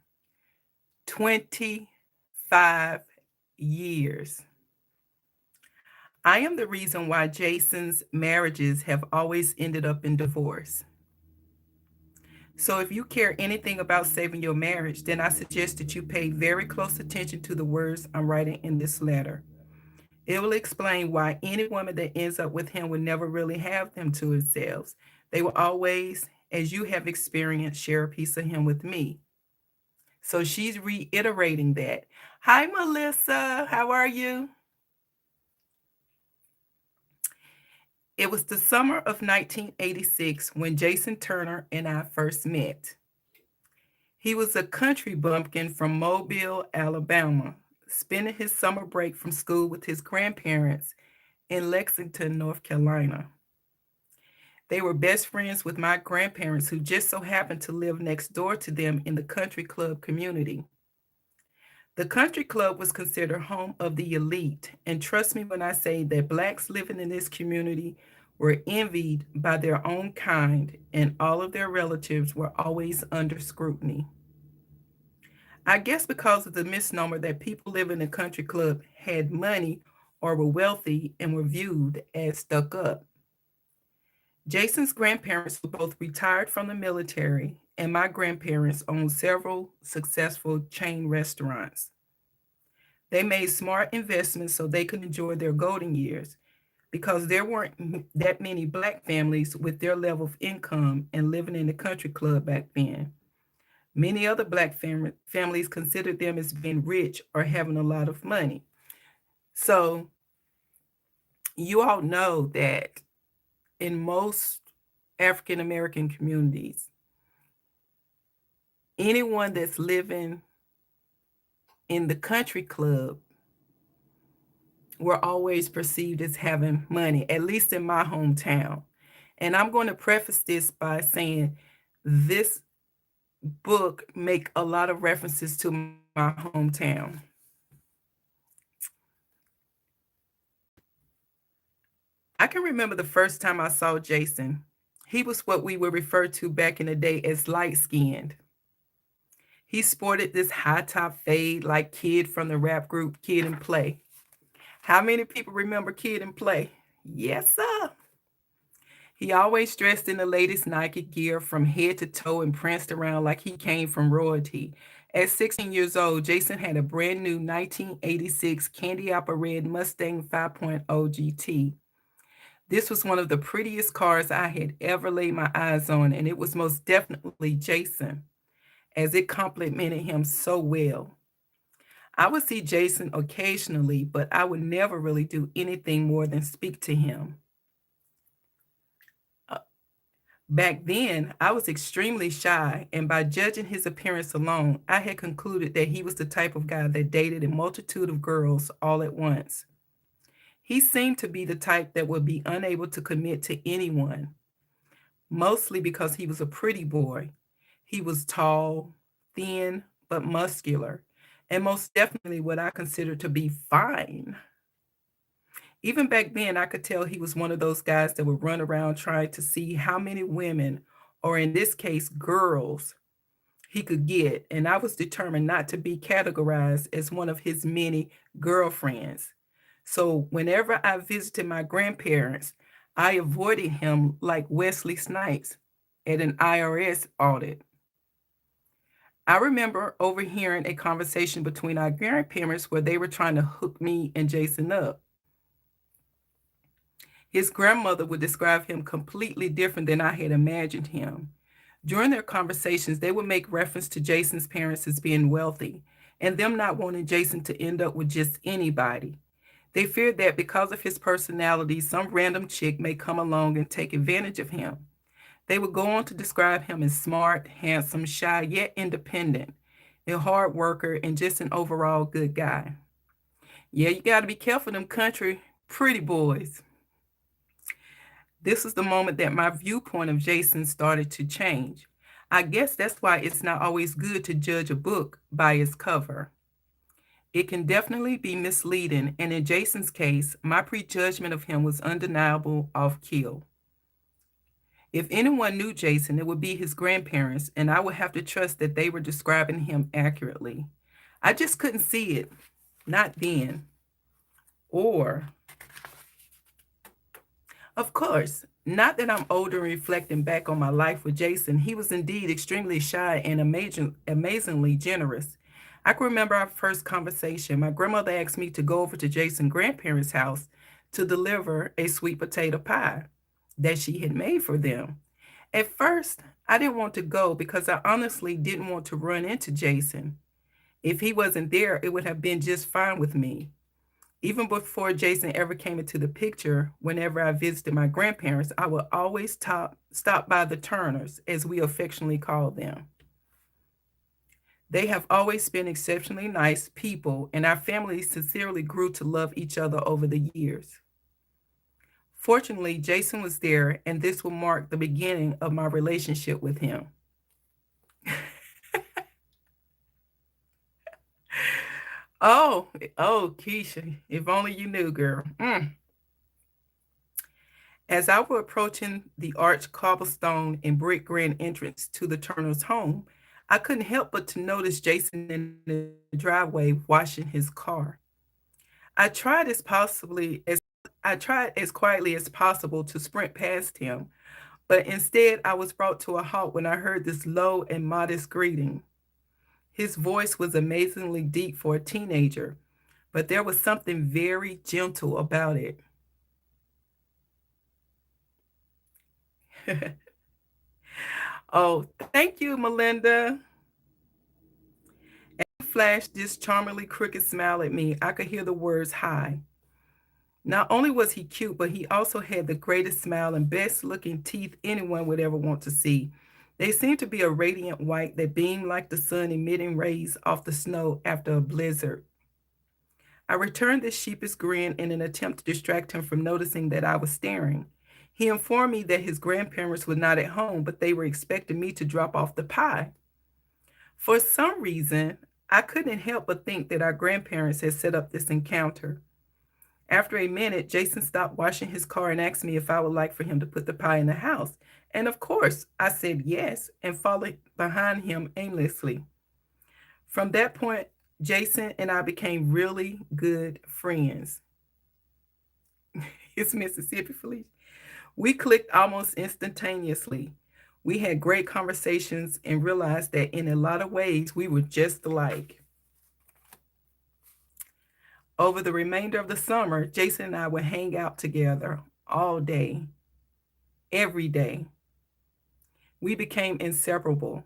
S1: 25 years. I am the reason why Jason's marriages have always ended up in divorce. So if you care anything about saving your marriage, then I suggest that you pay very close attention to the words I'm writing in this letter. It will explain why any woman that ends up with him will never really have them to themselves. They will always, as you have experienced, share a piece of him with me. So she's reiterating that. Hi, Melissa. How are you? It was the summer of 1986 when Jason Turner and I first met. He was a country bumpkin from Mobile, Alabama, spending his summer break from school with his grandparents in Lexington, North Carolina. They were best friends with my grandparents, who just so happened to live next door to them in the country club community. The country club was considered home of the elite, and trust me when I say that Blacks living in this community were envied by their own kind, and all of their relatives were always under scrutiny. I guess because of the misnomer that people living in a country club had money or were wealthy and were viewed as stuck up. Jason's grandparents were both retired from the military, and my grandparents owned several successful chain restaurants. They made smart investments so they could enjoy their golden years because there weren't that many black families with their level of income and living in the country club back then. Many other black families considered them as being rich or having a lot of money. So you all know that in most African American communities, anyone that's living in the country club were always perceived as having money, at least in my hometown. And I'm going to preface this by saying this book make a lot of references to my hometown. I can remember the first time I saw Jason. He was what we would refer to back in the day as light skinned. He sported this high top fade like Kid from the rap group Kid and Play. How many people remember Kid and Play? Yes, sir. He always dressed in the latest Nike gear from head to toe and pranced around like he came from royalty. At 16 years old, Jason had a brand new 1986 Candy Apple Red Mustang 5.0 GT. This was one of the prettiest cars I had ever laid my eyes on, and it was most definitely Jason, as it complimented him so well. I would see Jason occasionally, but I would never really do anything more than speak to him. Uh, Back then, I was extremely shy, and by judging his appearance alone, I had concluded that he was the type of guy that dated a multitude of girls all at once. He seemed to be the type that would be unable to commit to anyone, mostly because he was a pretty boy. He was tall, thin, but muscular, and most definitely what I considered to be fine. Even back then, I could tell he was one of those guys that would run around trying to see how many women, or in this case, girls, he could get. And I was determined not to be categorized as one of his many girlfriends. So whenever I visited my grandparents, I avoided him like Wesley Snipes at an IRS audit. I remember overhearing a conversation between our grandparents where they were trying to hook me and Jason up. His grandmother would describe him completely different than I had imagined him. During their conversations, they would make reference to Jason's parents as being wealthy and them not wanting Jason to end up with just anybody. They feared that because of his personality, some random chick may come along and take advantage of him. They would go on to describe him as smart, handsome, shy, yet independent, a hard worker, and just an overall good guy. Yeah, you got to be careful, them country pretty boys. This was the moment that my viewpoint of Jason started to change. I guess that's why it's not always good to judge a book by its cover. It can definitely be misleading, and in Jason's case, my prejudgment of him was undeniable off kill. If anyone knew Jason, it would be his grandparents, and I would have to trust that they were describing him accurately. I just couldn't see it, not then. Or, of course, not that I'm older and reflecting back on my life with Jason, he was indeed extremely shy and amazingly generous. I can remember our first conversation. My grandmother asked me to go over to Jason's grandparents' house to deliver a sweet potato pie that she had made for them. At first, I didn't want to go because I honestly didn't want to run into Jason. If he wasn't there, it would have been just fine with me. Even before Jason ever came into the picture, whenever I visited my grandparents, I would always stop by the Turners, as we affectionately call them. They have always been exceptionally nice people, and our family sincerely grew to love each other over the years. Fortunately, Jason was there, and this will mark the beginning of my relationship with him. Oh, oh, Keisha, if only you knew, girl. As I was approaching the arched cobblestone and brick grand entrance to the Turner's home, I couldn't help but to notice Jason in the driveway washing his car. I tried as possibly as I tried as quietly as possible to sprint past him, but instead I was brought to a halt when I heard this low and modest greeting. His voice was amazingly deep for a teenager, but there was something very gentle about it. Oh, thank you, Melinda. He flashed this charmingly crooked smile at me. I could hear the words hi. Not only was he cute, but he also had the greatest smile and best looking teeth anyone would ever want to see. They seemed to be a radiant white that beamed like the sun emitting rays off the snow after a blizzard. I returned this sheepish grin in an attempt to distract him from noticing that I was staring. He informed me that his grandparents were not at home, but they were expecting me to drop off the pie. For some reason, I couldn't help but think that our grandparents had set up this encounter. After a minute, Jason stopped washing his car and asked me if I would like for him to put the pie in the house. And of course, I said yes and followed behind him aimlessly. From that point, Jason and I became really good friends. It's Mississippi Felicia. We clicked almost instantaneously. We had great conversations and realized that in a lot of ways we were just alike. Over the remainder of the summer, Jason and I would hang out together all day, every day. We became inseparable.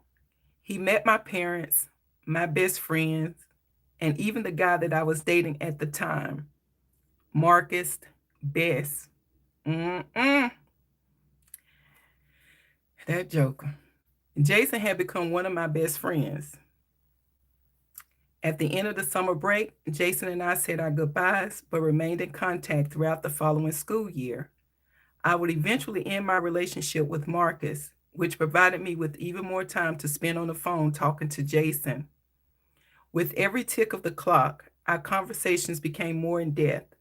S1: He met my parents, my best friends, and even the guy that I was dating at the time, Marcus Best. Mm-mm, that joker. Jason had become one of my best friends. At the end of the summer break, Jason and I said our goodbyes but remained in contact throughout the following school year. I would eventually end my relationship with Marcus, which provided me with even more time to spend on the phone talking to Jason. With every tick of the clock, our conversations became more in depth.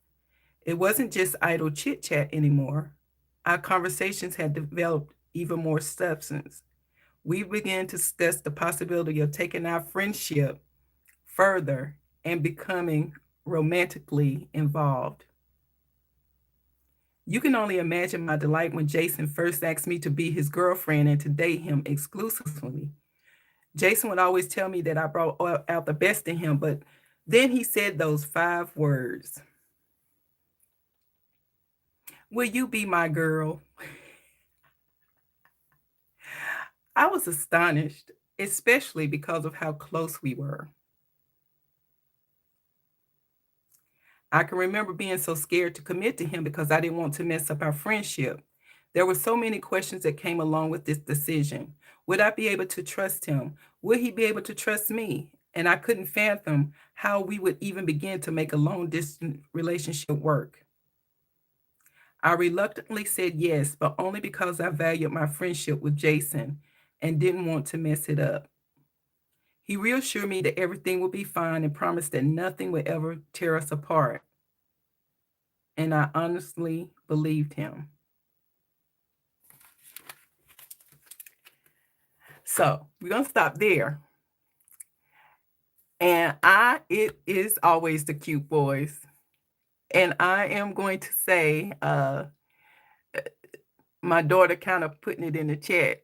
S1: It wasn't just idle chit chat anymore. Our conversations had developed even more substance. We began to discuss the possibility of taking our friendship further and becoming romantically involved. You can only imagine my delight when Jason first asked me to be his girlfriend and to date him exclusively. Jason would always tell me that I brought out the best in him, but then he said those 5 words: "Will you be my girl?" I was astonished, especially because of how close we were. I can remember being so scared to commit to him because I didn't want to mess up our friendship. There were so many questions that came along with this decision. Would I be able to trust him? Would he be able to trust me? And I couldn't fathom how we would even begin to make a long distance relationship work. I reluctantly said yes, but only because I valued my friendship with Jason and didn't want to mess it up. He reassured me that everything would be fine and promised that nothing would ever tear us apart. And I honestly believed him. So we're gonna stop there. And it is always the cute boys. And I am going to say, my daughter kind of putting it in the chat.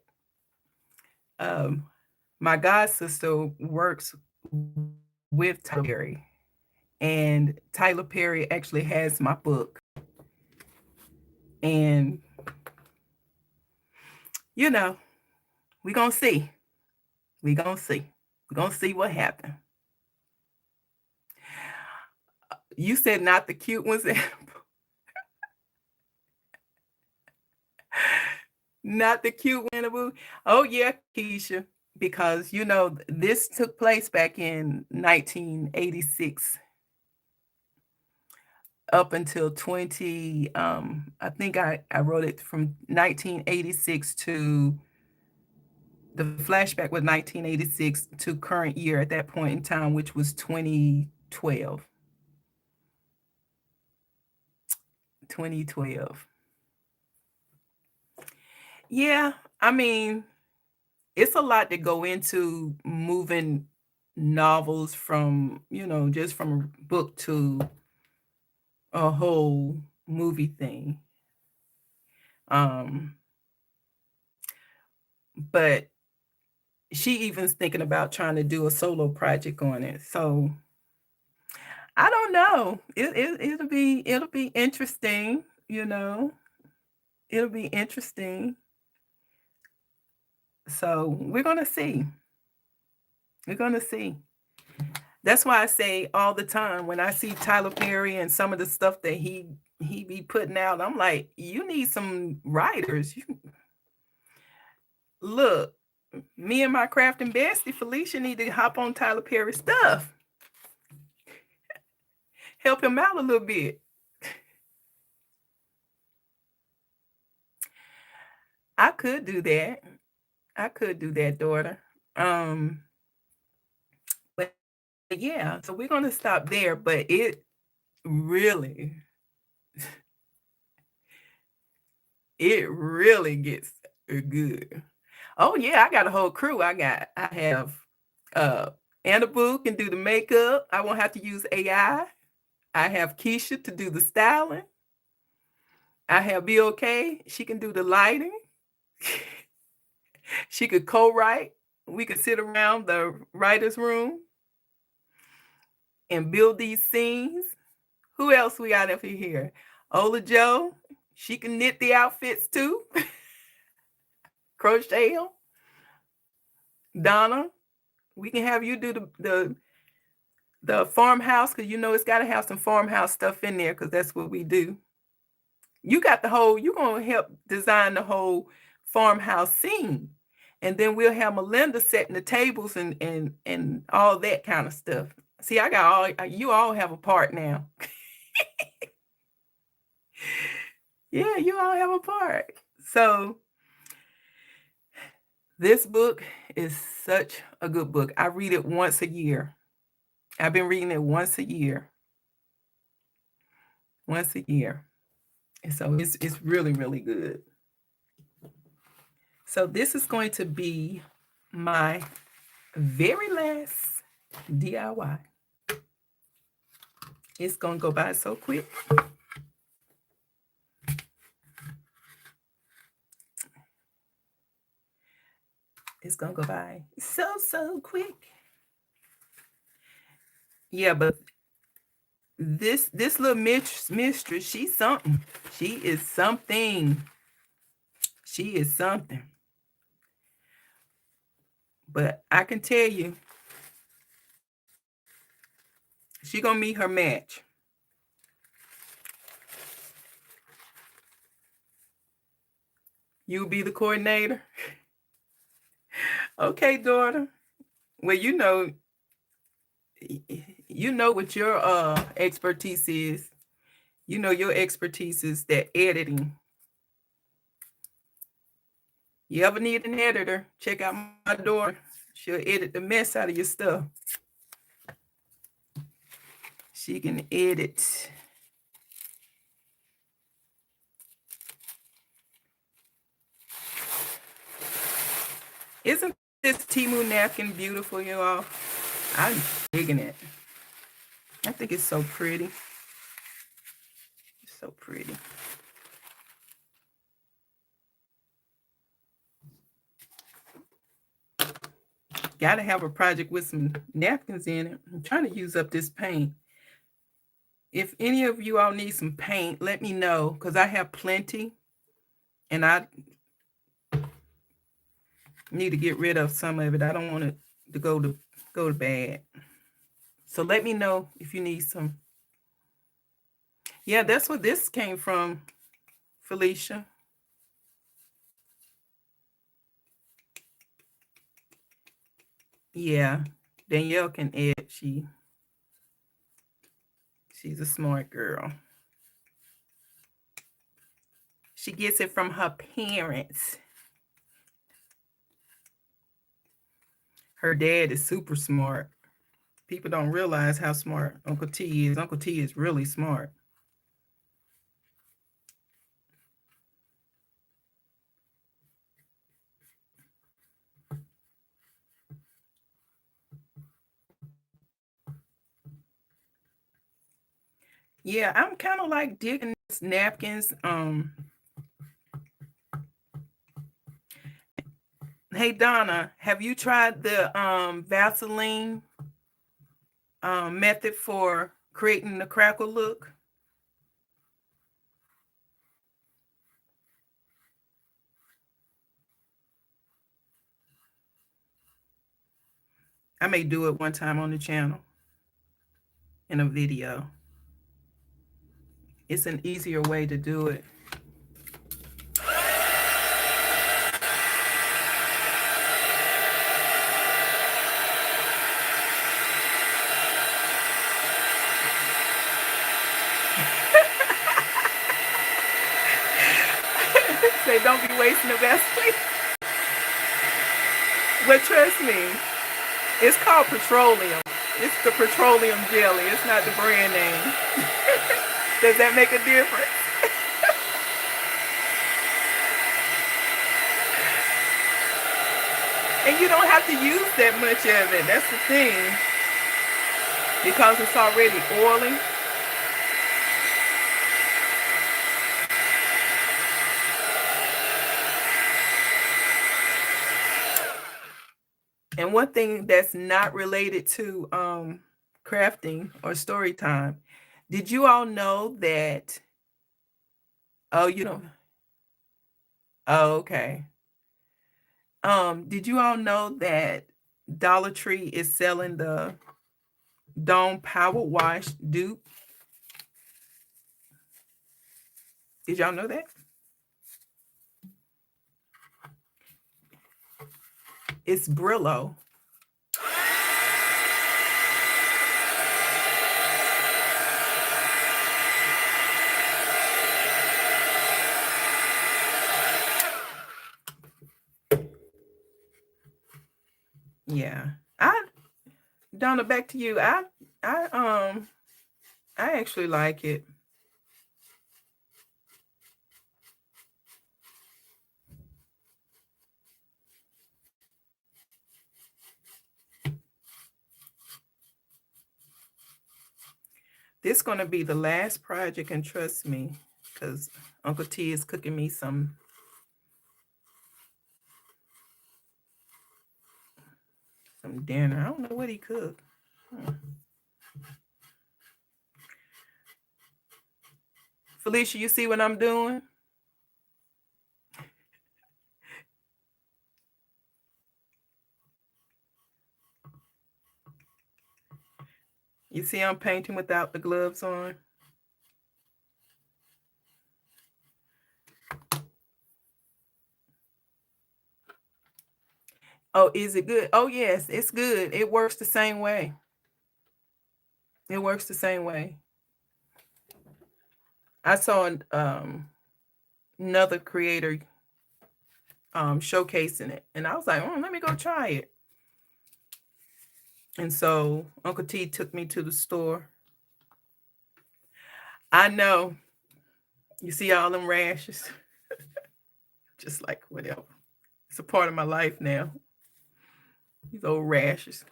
S1: Um, my god sister works with Tyler Perry, and Tyler Perry actually has my book. And you know, we're gonna see. We're gonna see. We're gonna see what happens. You said not the cute ones. Not the cute Winnerboo. Oh yeah, Keisha, because this took place back in 1986 up until 20 I think I wrote it from 1986 to the flashback was 1986 to current year at that point in time, which was 2012. 2012. Yeah, I mean, it's a lot to go into moving novels from, just from a book to a whole movie thing. Um, but she even's thinking about trying to do a solo project on it. So I don't know. It'll be interesting, you know. It'll be interesting. So we're gonna see. We're gonna see. That's why I say all the time when I see Tyler Perry and some of the stuff that he be putting out, I'm like, you need some writers. Look, me and my crafting bestie Felicia need to hop on Tyler Perry stuff. Help him out a little bit. I could do that. I could do that, daughter. Um, but yeah, so we're gonna stop there. But really, it really gets good. Oh yeah, I got a whole crew. I have Anna Boo can do the makeup. I won't have to use AI. I have Keisha to do the styling. I have BOK. She can do the lighting. She could co-write. We could sit around the writer's room and build these scenes. Who else we got up here? Ola Joe. She can knit the outfits too. Crochet them. Donna, we can have you do the farmhouse because you know it's got to have some farmhouse stuff in there because that's what we do. You got the whole. You're gonna help design the whole farmhouse scene, and then we'll have Melinda setting the tables and all that kind of stuff. See, I got all. You all have a part now. Yeah, you all have a part. So this book is such a good book. I read it once a year. I've been reading it once a year. Once a year. And so it's really, really good. So this is going to be my very last DIY. It's going to go by so quick. It's going to go by so quick. Yeah, but this little mistress, she's something. She is something. She is something. But I can tell you, she gonna meet her match. You be the coordinator. Okay, daughter. Well, you know what your expertise is. You know your expertise is that editing. You ever need an editor? Check out my daughter. She'll edit the mess out of your stuff. She can edit. Isn't this Timu napkin beautiful, you all? I'm digging it. I think it's so pretty. It's so pretty. Gotta have a project with some napkins in it. I'm trying to use up this paint. If any of you all need some paint, let me know because I have plenty and I need to get rid of some of it. I don't want it to go to bad. So let me know if you need some. Yeah, that's where this came from, Felicia. Yeah, Danielle can edit. She's a smart girl. She gets it from her parents. Her dad is super smart. People don't realize how smart Uncle T is. Uncle T is really smart. Yeah, I'm kind of like digging these napkins. Hey Donna, have you tried the Vaseline method for creating the crackle look. I may do it one time on the channel in a video. It's an easier way to do it. Say, don't be wasting the best way. But trust me, it's called petroleum. It's the petroleum jelly. It's not the brand name. Does that make a difference? And you don't have to use that much of it. That's the thing. Because it's already oily. And one thing that's not related to crafting or story time, did you all know that? Oh, you don't. Oh, okay. Did you all know that Dollar Tree is selling the Dawn Power Wash dupe? Did y'all know that? It's Brillo. Yeah. Donna, back to you. I actually like it. This is going to be the last project, and trust me, because Uncle T is cooking me some dinner. I don't know what he cooked. Felicia, you see what I'm doing? You see I'm painting without the gloves on? Oh, is it good? Oh, yes, it's good. It works the same way. It works the same way. I saw another creator showcasing it, and I was like, let me go try it. And so Uncle T took me to the store. I know. You see all them rashes? Just like whatever. It's a part of my life now. These old rashes.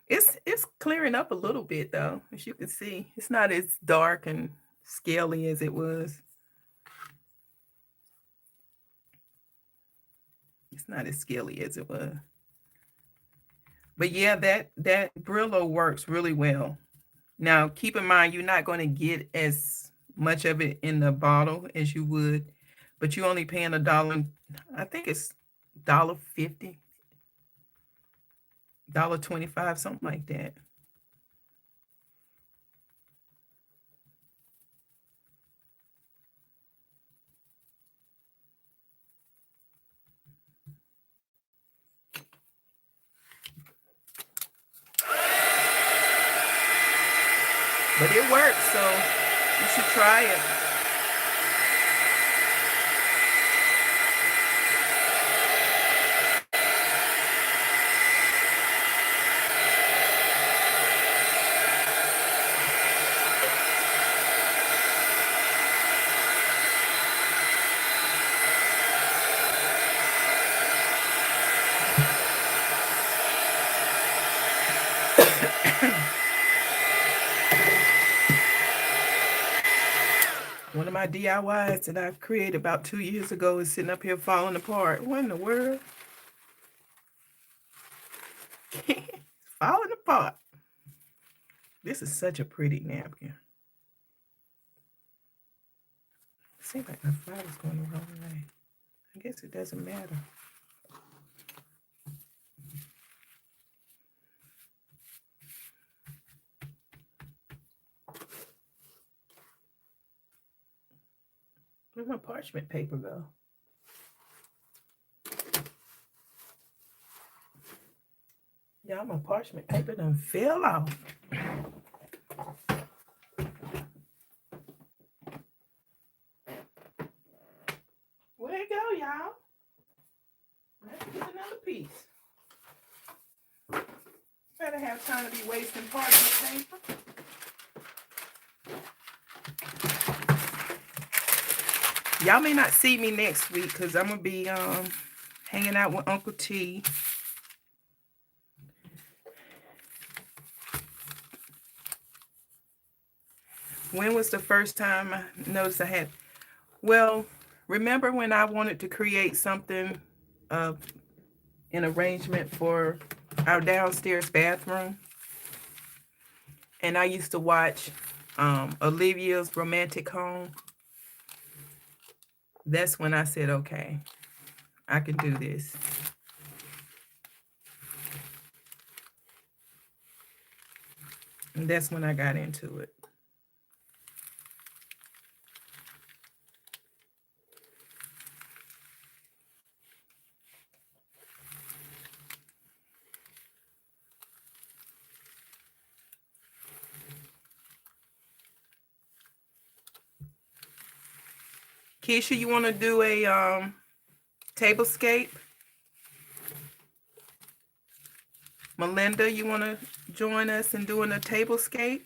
S1: It's clearing up a little bit though, as you can see. It's not as dark and scaly as it was. It's not as scaly as it was. But yeah, that Brillo works really well. Now, keep in mind, you're not going to get as much of it in the bottle as you would, but you're only paying $1. I think it's $1.50, $1.25, something like that. But it works, so you should try it. One of my DIYs that I created about 2 years ago is sitting up here falling apart. What in the world? Falling apart. This is such a pretty napkin. Seems like my file's going the wrong way. I guess it doesn't matter. Where'd my parchment paper go? Y'all, my parchment paper done fell off. Where'd it go, y'all? Let's get another piece. Better have time to be wasting parchment paper. Y'all may not see me next week because I'm gonna be hanging out with Uncle T. When was the first time I noticed I had? Well, remember when I wanted to create something, an arrangement for our downstairs bathroom, and I used to watch Olivia's Romantic Home. That's when I said, okay, I can do this. And that's when I got into it. Keisha, you want to do a tablescape? Melinda, you want to join us in doing a tablescape?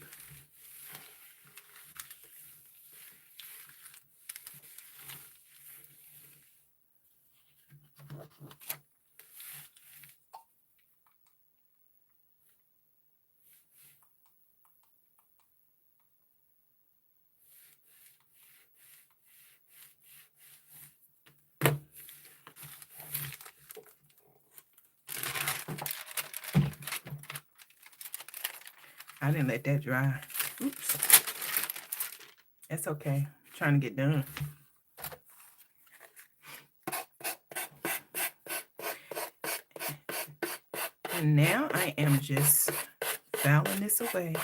S1: I didn't let that dry. Oops. That's okay. I'm trying to get done. And now I am just filing this away.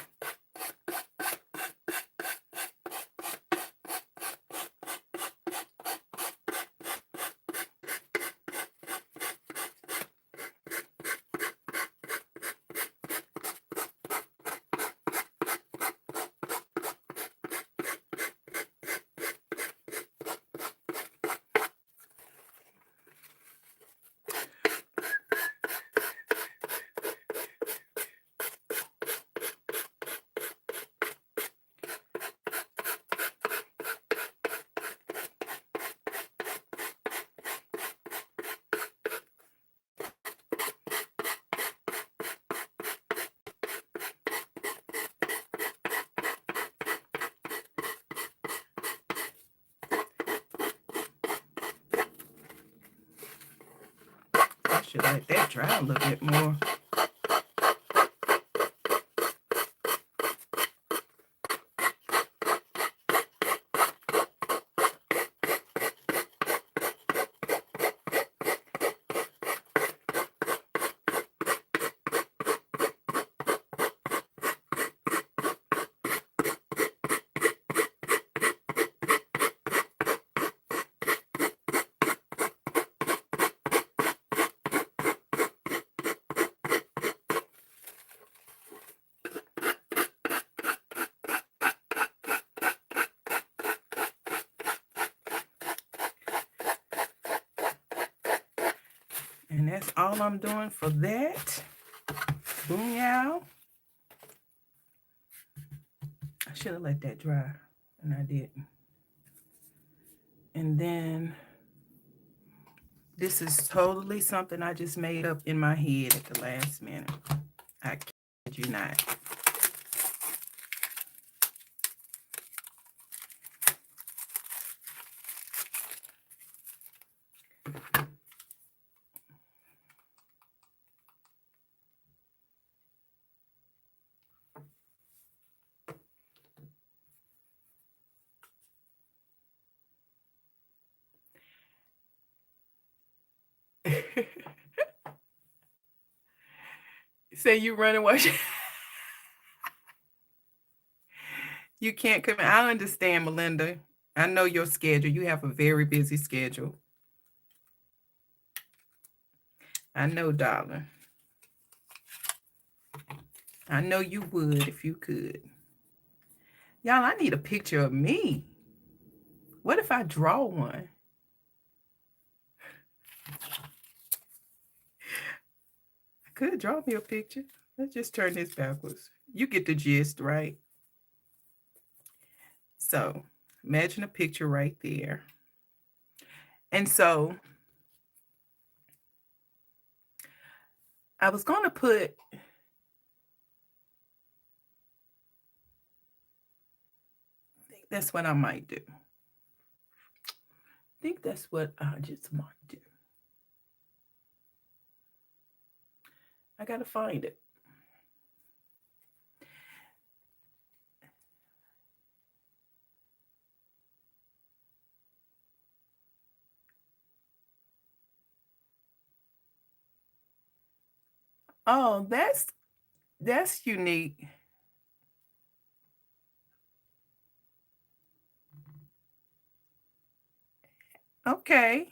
S1: I should let that dry a little bit more. And that's all I'm doing for that. Boom, y'all. I should have let that dry, and I didn't. And then this is totally something I just made up in my head at the last minute. I kid you not. Say you run and watch. You can't come in. I understand, Melinda. I know your schedule. You have a very busy schedule. I know, darling. I know you would if you could. Y'all, I need a picture of me. What if I draw one? I could draw me a picture. Let's just turn this backwards. You get the gist, right? So imagine a picture right there. And so I was going to put, I think that's what I might do. I think that's what I just might do. I got to find it. Oh, that's unique. Okay.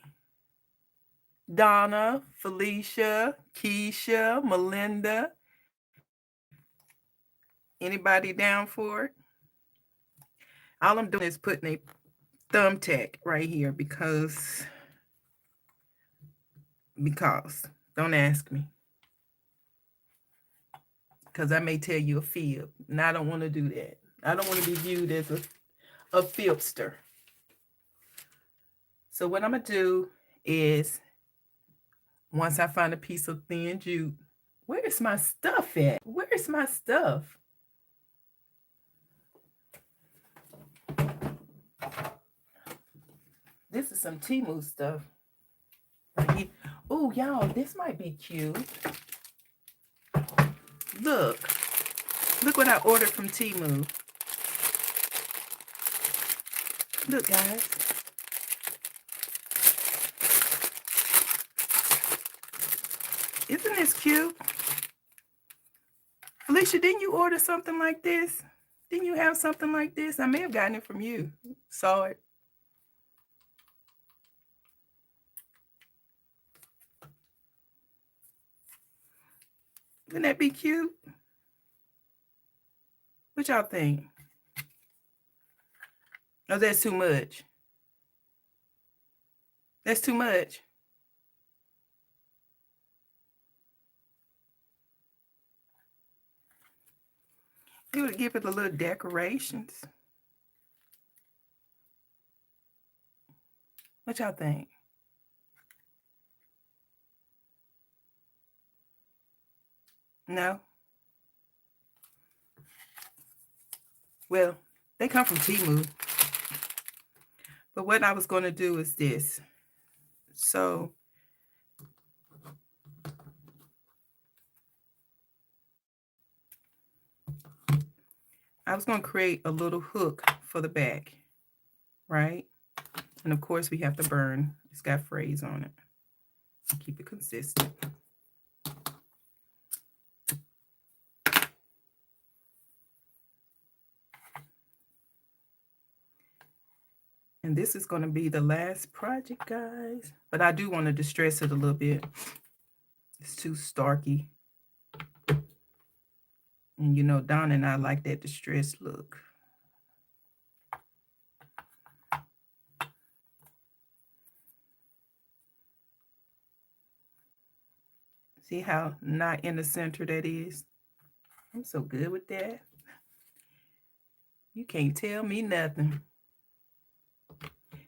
S1: Donna, Felicia, Keisha, Melinda. Anybody down for it? All I'm doing is putting a thumbtack right here because don't ask me. Because I may tell you a fib, and I don't want to do that. I don't want to be viewed as a fibster. So what I'm going to do is, once I find a piece of thin jute, where is my stuff at? Where is my stuff? This is some Temu stuff. Oh, y'all, this might be cute. Look what I ordered from Temu. Look, guys. Isn't this cute? Felicia, didn't you order something like this? Didn't you have something like this? I may have gotten it from you. Saw it. Wouldn't that be cute? What y'all think? Oh, that's too much. That's too much. You would give it a little decorations. What y'all think? No? Well, they come from Temu. But what I was going to do is this. So I was going to create a little hook for the back, right? And of course we have to burn. It's got phrase on it. Keep it consistent. And this is going to be the last project, guys. But I do want to distress it a little bit. It's too starky. And you know, Don and I like that distressed look. See how not in the center that is? I'm so good with that. You can't tell me nothing.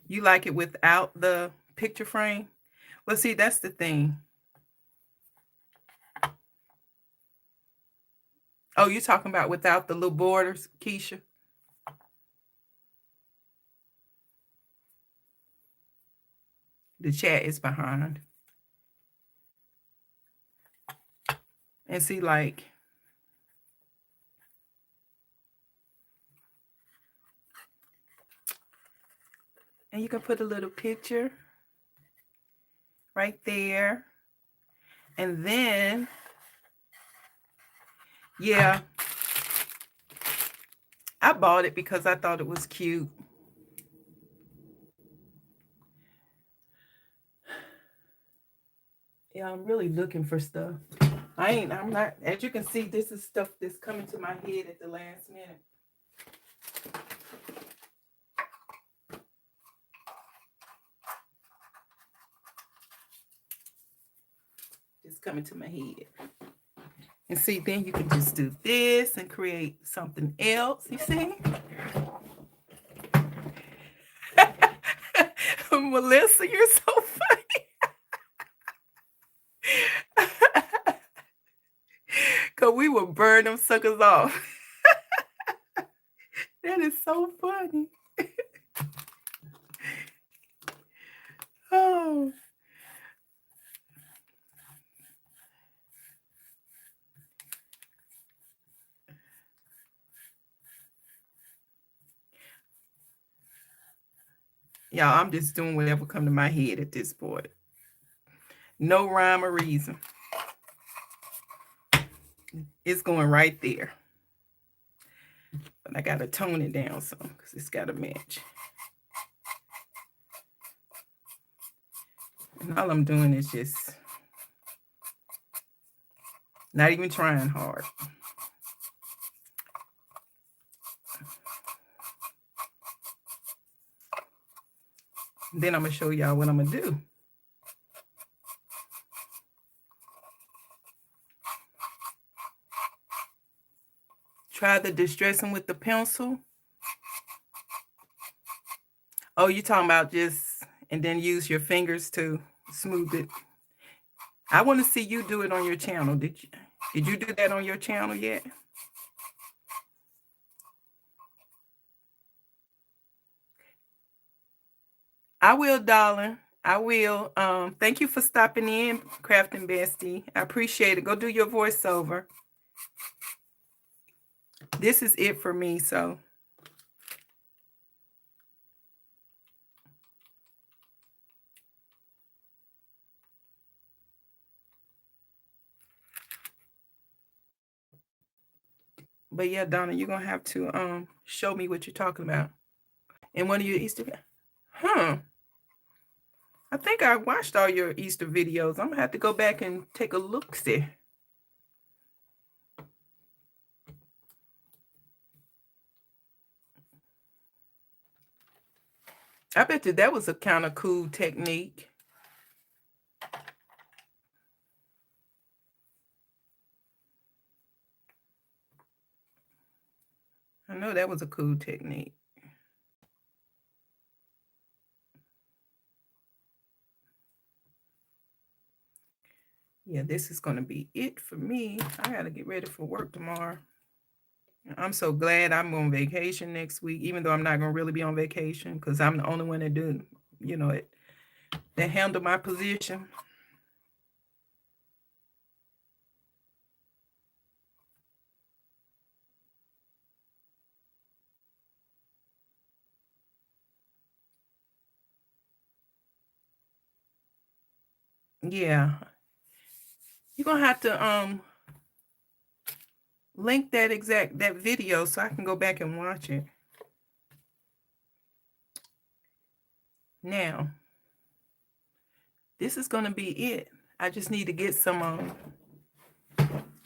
S1: You like it without the picture frame? Well, see, that's the thing. Oh, you're talking about without the little borders, Keisha? The chat is behind. And see, like, and you can put a little picture right there. And then, yeah, I bought it because I thought it was cute. Yeah, I'm really looking for stuff. I'm not, as you can see, this is stuff that's coming to my head at the last minute. Just coming to my head. And see, then you can just do this and create something else, you see? Melissa, you're so funny. Because we will burn them suckers off. That is so funny. Oh. Y'all, I'm just doing whatever come to my head at this point. No rhyme or reason. It's going right there. But I got to tone it down some because it's got to match. And all I'm doing is just not even trying hard. Then I'm going to show y'all what I'm going to do. Try the distressing with the pencil. Oh, you're talking about just, and then use your fingers to smooth it. I want to see you do it on your channel. Did you do that on your channel yet? I will, darling. I will. Thank you for stopping in, Crafting Bestie. I appreciate it. Go do your voiceover. This is it for me, so. But yeah, Donna, you're going to have to show me what you're talking about. In one of your Easter, huh? I think I watched all your Easter videos. I'm going to have to go back and take a look-see. I bet you that was a kind of cool technique. I know that was a cool technique. Yeah, this is going to be it for me. I got to get ready for work tomorrow. I'm so glad I'm on vacation next week, even though I'm not going to really be on vacation because I'm the only one that do, you know, that handle my position. Yeah. You're going to have to link that video so I can go back and watch it. Now, this is going to be it. I just need to get some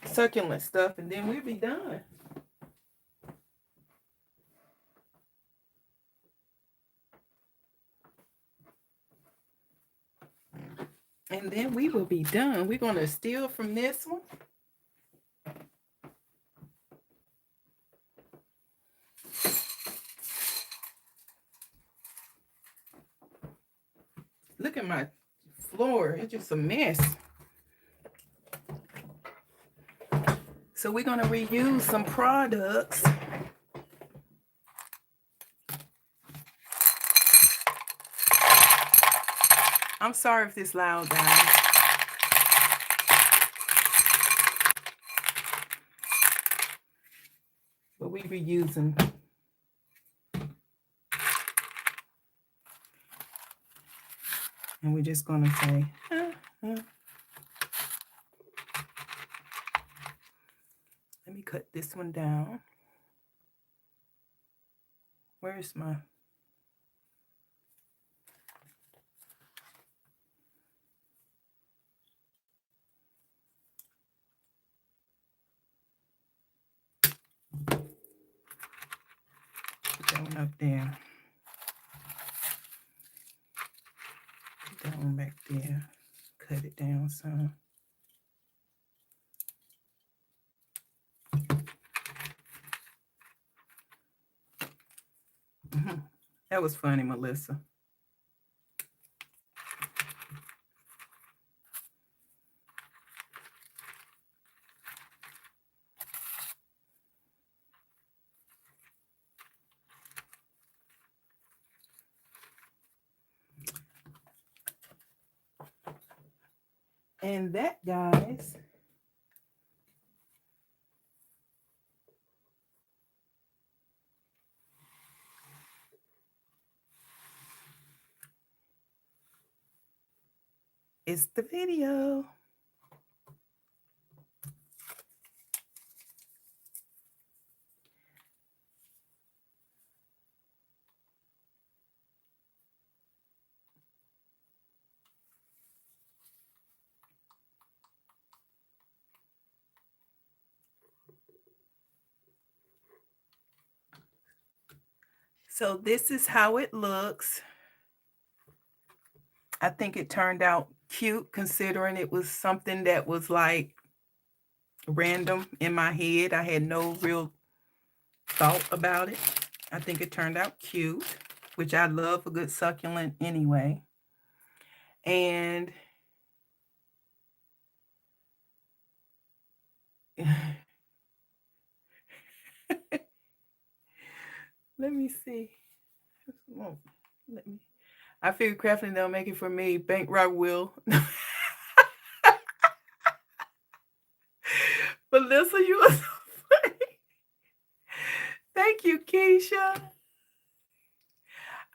S1: succulent stuff and then we'll be done. And then we will be done. We're going to steal from this one. Look at my floor. It's just a mess. So we're going to reuse some products. I'm sorry if this loud, guys. But we reusing. And we're just going to say, cut this one down. Where's my... Put that one up there. Put that one back there. Cut it down some. That was funny, Melissa. And that, guys, is the video. So this is how it looks. I think it turned out cute considering it was something that was like random in my head. I had no real thought about it. I think it turned out cute, which I love a good succulent anyway. And let me see. Let me. I figured crafting they'll make it for me. Bankrock will. Melissa, you are so funny. Thank you, Keisha.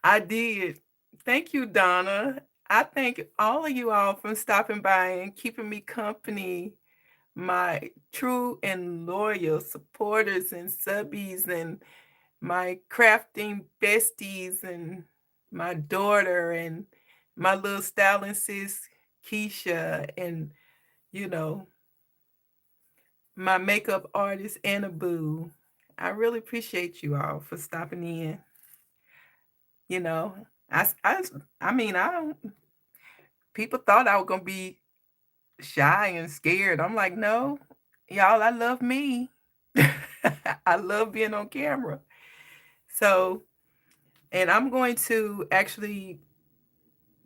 S1: I did. Thank you, Donna. I thank all of you all for stopping by and keeping me company. My true and loyal supporters and subbies and my crafting besties and my daughter and my little styling sis, Keisha, and, you know, my makeup artist, Anna Boo. I really appreciate you all for stopping in. You know, I mean, I don't, people thought I was going to be shy and scared. I'm like, no, y'all, I love me. I love being on camera. So, and I'm going to actually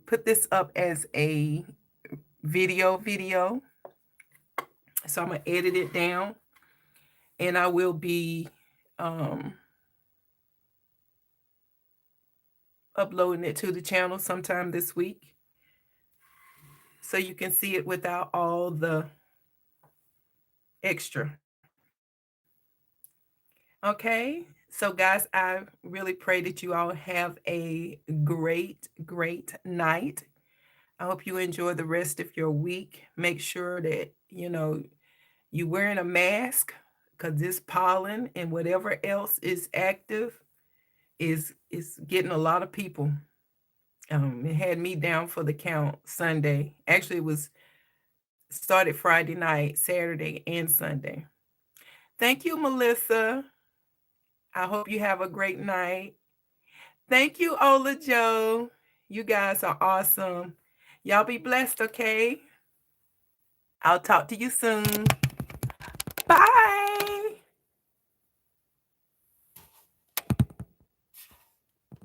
S1: put this up as a video. So I'm going to edit it down and I will be uploading it to the channel sometime this week. So you can see it without all the extra. Okay, so guys, I really pray that you all have a great night. I hope you enjoy the rest of your week. Make sure that, you know, you're wearing a mask because this pollen and whatever else is active is getting a lot of people. It had me down for the count Sunday. Actually, it was started Friday night, Saturday, and Sunday. Thank you, Melissa. I hope you have a great night. Thank you, Ola Joe. You guys are awesome. Y'all be blessed, okay? I'll talk to you soon.